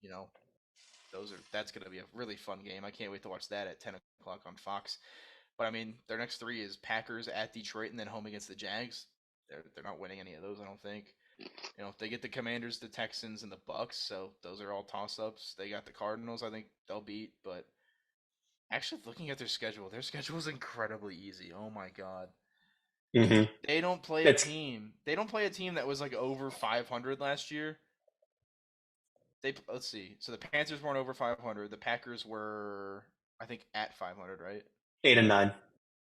that's going to be a really fun game. I can't wait to watch that at 10 o'clock on Fox. But I mean, their next three is Packers at Detroit and then home against the Jags. They're not winning any of those, I don't think. If they get the Commanders, the Texans, and the Bucks, so those are all toss-ups. They got the Cardinals, I think they'll beat. But actually, looking at their schedule is incredibly easy. Oh my god. Mm-hmm. They don't play a It's team. They don't play a team that was like over 500 last year. Let's see. So the Panthers weren't over 500. The Packers were, I think, at 500, right? 8-9.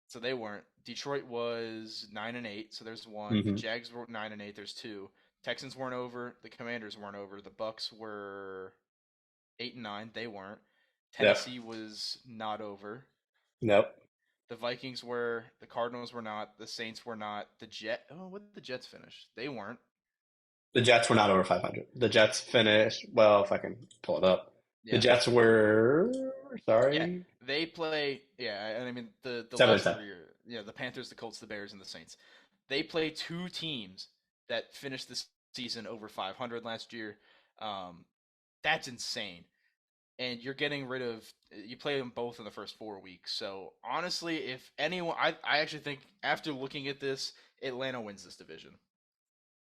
So they weren't. Detroit was 9 and 8. So there's one. The Mm-hmm. Jags were 9 and 8. There's two. Texans weren't over. The Commanders weren't over. The Bucks were 8 and 9. They weren't. Yep. Tennessee was not over. Nope. The Vikings were. The Cardinals were not. The Saints were not. What did the Jets finish? They weren't. The Jets were not over 500. The Jets finished, well, if I can pull it up. The Yeah. Jets were, Yeah, sorry, they play. Yeah, and I mean the 7 last and 10. 3 years. Yeah, the Panthers, the Colts, the Bears, and the Saints. They play two teams that finished the season over 500 last year. Um, that's insane. And you're getting rid of. You play them both in the first 4 weeks. So honestly, if anyone, I actually think after looking at this, Atlanta wins this division.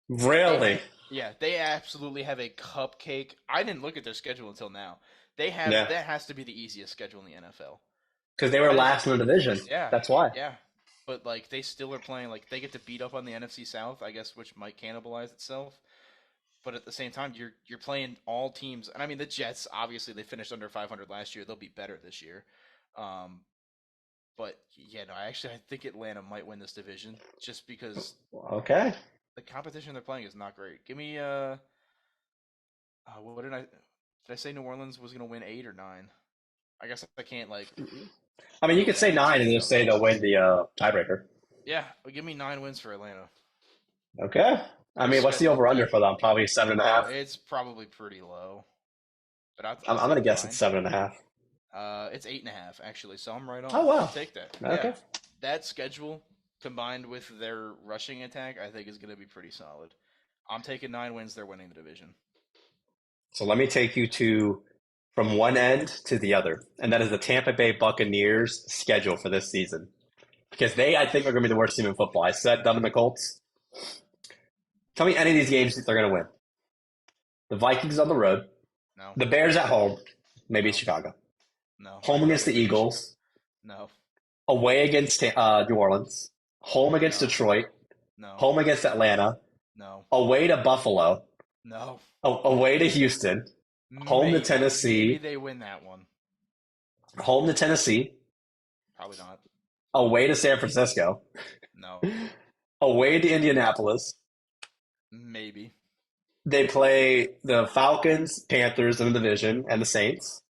Really? Yeah, they absolutely have a cupcake. I didn't look at their schedule until now. They have Yeah. that has to be the easiest schedule in the NFL. Because they were That is, last in the division. yeah, That's why. yeah. But like they still are playing like they get to beat up on the NFC South, I guess, which might cannibalize itself. But at the same time, you're playing all teams, and I mean the Jets. Obviously, they finished under 500 last year. They'll be better this year. Um, but yeah, no, I think Atlanta might win this division just because Okay. the competition they're playing is not great. Give me what did I say? New Orleans was gonna win 8 or 9? I guess I can't like. I mean, you could say 9 and just say they'll win the tiebreaker. Yeah, give me 9 wins for Atlanta. Okay. I mean, what's the over-under for them? Probably 7.5. It's probably pretty low, but I'm going to guess it's 7.5. It's 8.5 actually, so I'm right on. Oh, wow. I'll take that. Okay. Yeah, that schedule combined with their rushing attack, I think is going to be pretty solid. I'm taking 9 wins. They're winning the division. So let me take you from one end to the other, and that is the Tampa Bay Buccaneers schedule for this season. Because they, I think, are going to be the worst team in football. I said them and the Colts. Tell me any of these games that they're going to win. The Vikings on the road. No. The Bears at home. Maybe No. Chicago. No. Home against the Eagles. No. Away against New Orleans. Home against No. Detroit. No. Home against Atlanta. No. Away to Buffalo. No. Away to Houston. Home to Tennessee. Maybe they win that one. Home to Tennessee. Probably not. Away to San Francisco. No. Away to Indianapolis. Maybe. They play the Falcons, Panthers in the division, and the Saints.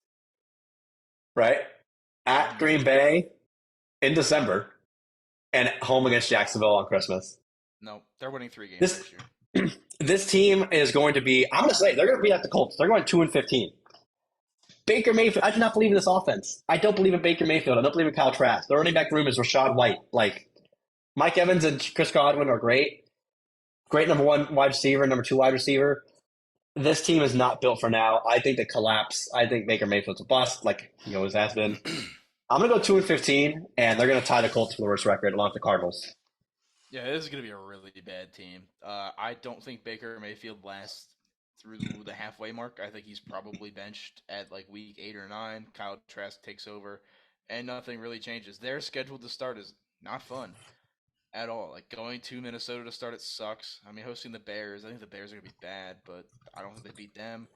Right? At Green Bay in December. And home against Jacksonville on Christmas. No, they're winning 3 games this year. This team is going to be, I'm going to say, they're going to be like the Colts. They're going 2-15. Baker Mayfield, I do not believe in this offense. I don't believe in Baker Mayfield. I don't believe in Kyle Trask. The running back room is Rachaad White. Like, Mike Evans and Chris Godwin are great. Great number 1 wide receiver, number 2 wide receiver. This team is not built for now. I think they collapse. I think Baker Mayfield's a bust, like he always has been. I'm going to go 2-15, and they're going to tie the Colts for the worst record along with the Cardinals. Yeah, this is going to be a really bad team. I don't think Baker Mayfield lasts through the halfway mark. I think he's probably benched at like week 8 or 9. Kyle Trask takes over, and nothing really changes. Their schedule to start is not fun at all. Like, going to Minnesota to start, it sucks. I mean, hosting the Bears, I think the Bears are going to be bad, but I don't think they beat them.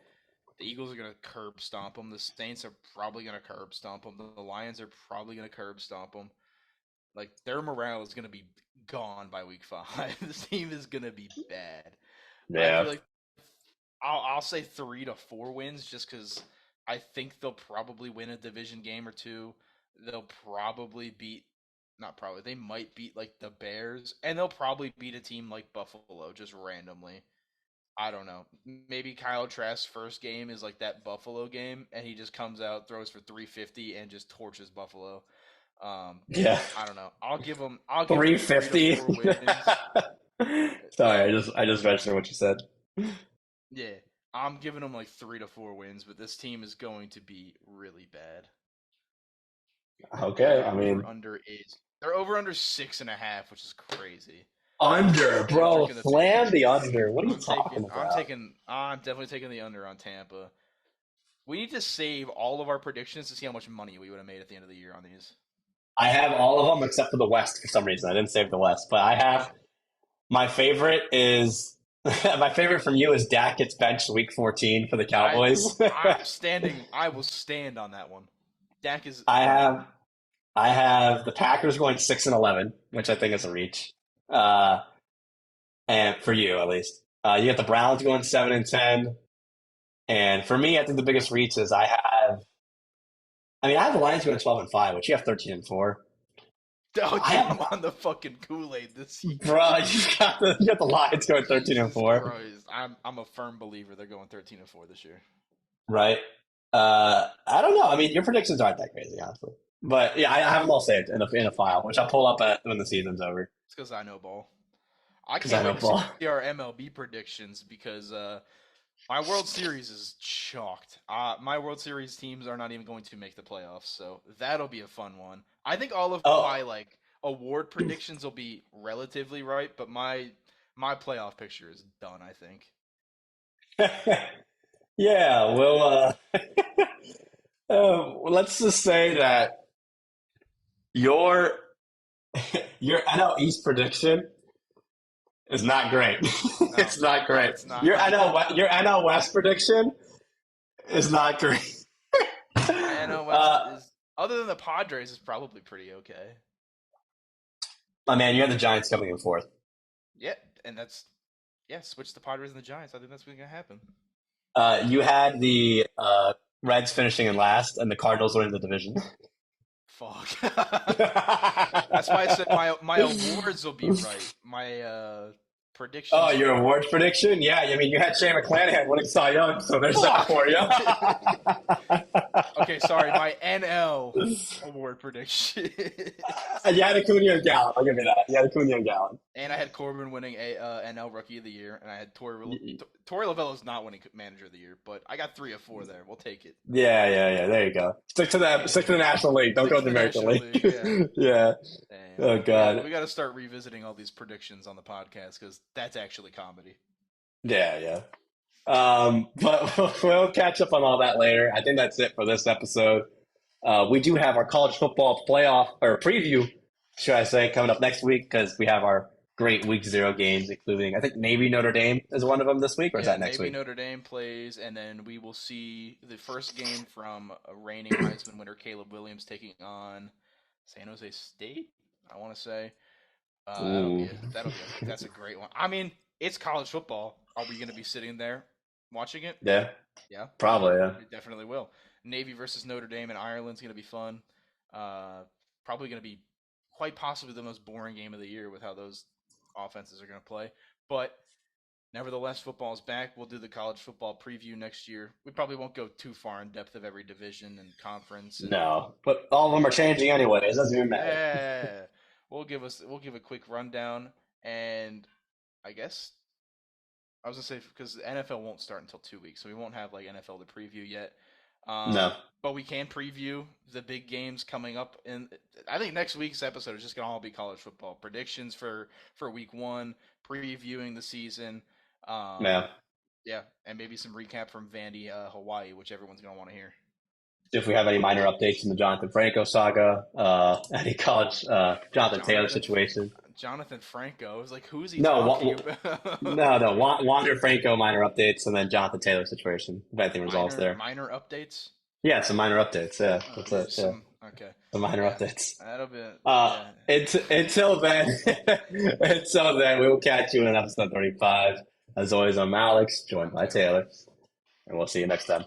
The Eagles are going to curb stomp them. The Saints are probably going to curb stomp them. The Lions are probably going to curb stomp them. Like, their morale is going to be gone by week 5. This team is going to be bad. Yeah. I feel like I'll say 3 to 4 wins just because I think they'll probably win a division game or 2. They'll probably beat – not probably. They might beat, like, the Bears. And they'll probably beat a team like Buffalo just randomly. I don't know. Maybe Kyle Trask's first game is like that Buffalo game, and he just comes out, throws for 350, and just torches Buffalo. Yeah. I don't know. I'll give him 350. 3 to 4 wins. Sorry, I just mentioned what you said. Yeah, I'm giving them like 3 to 4 wins, but this team is going to be really bad. Okay, I mean, they're over under 6.5, which is crazy. Under, bro, slam the under. What are you talking about? I'm definitely taking the under on Tampa. We need to save all of our predictions to see how much money we would have made at the end of the year on these. I have all of them except for the West for some reason. I didn't save the West, but I have my favorite is my favorite from you is Dak gets benched week 14 for the Cowboys. I will stand on that one. Dak is. I have the Packers going 6-11, which I think is a reach. And for you at least, you got the Browns going 7-10, and for me, I think the biggest reach is I have the Lions going 12-5, which you have 13-4. I'm on the fucking Kool-Aid this year, bro. You got the Lions going 13-4. I'm a firm believer they're going 13-4 this year. Right. I don't know. I mean, your predictions aren't that crazy, honestly. But yeah, I have them all saved in a file, which I'll pull up when the season's over. It's because I know ball. I can't wait to see our MLB predictions because my World Series is chalked. My World Series teams are not even going to make the playoffs, so that'll be a fun one. I think all of my award predictions will be relatively right, but my playoff picture is done, I think. Yeah, well, let's just say that your NL East prediction is not great. No, it's not great. It's not. Your NL West prediction is not great. NL West is, other than the Padres, is probably pretty okay. Oh man, you have the Giants coming in 4th. Yeah, and switch the Padres and the Giants. I think that's what's gonna happen. You had the Reds finishing in last, and the Cardinals winning the division. Fuck. That's why I said my awards will be right. My predictions. Oh, your awards prediction? Yeah, I mean, you had Shane McClanahan winning Cy Young, so there's that for you. Okay, sorry, my NL award prediction. You had Acuna and Gallen. I'll give you that. You had Acuna and Gallen. And I had Corbin winning a NL Rookie of the Year, and I had Torey Lovello's not winning Manager of the Year, but I got 3 of 4 there. We'll take it. Yeah. There you go. Stick to the National League. Don't go to the American League. Yeah. Oh God. We got to start revisiting all these predictions on the podcast because that's actually comedy. Yeah. But we'll catch up on all that later. I think that's it for this episode. We do have our college football playoff or preview, should I say, coming up next week because we have our great week 0 games, including I think Navy Notre Dame is one of them this week, or is that next Navy week? Notre Dame plays, and then we will see the first game from reigning Heisman winner Caleb Williams taking on San Jose State. I want to say Ooh, that's a great one. I mean, it's college football. Are we going to be sitting there watching it? yeah, Yeah, probably, yeah. we definitely will. Navy versus Notre Dame in Ireland's going to be fun. Probably going to be quite possibly the most boring game of the year with how those offenses are going to play. But nevertheless, football is back. We'll do the college football preview next year. We probably won't go too far in depth of every division and conference. And, No, but all of them are changing anyways. Doesn't even matter. yeah, we'll give a quick rundown, and I guess I was gonna say because the NFL won't start until 2 weeks, so we won't have like NFL to preview yet. No, But we can preview the big games coming up, and I think next week's episode is just gonna all be college football predictions for week 1, previewing the season. man. Yeah, and maybe some recap from Vandy, Hawaii, which everyone's gonna want to hear. If we have any minor updates in the Jonathan Franco saga, any college Jonathan Taylor situation. Jonathan Franco. I was like, who's he No, talking about? no. Wander Franco minor updates, and then Jonathan Taylor situation. If anything resolves there. Minor updates. Yeah, some minor updates. Yeah, that's it. Yeah. Okay. Some minor updates. That'll be. Until then, we will catch you in episode 35. As always, I'm Alex, joined by Taylor, and we'll see you next time.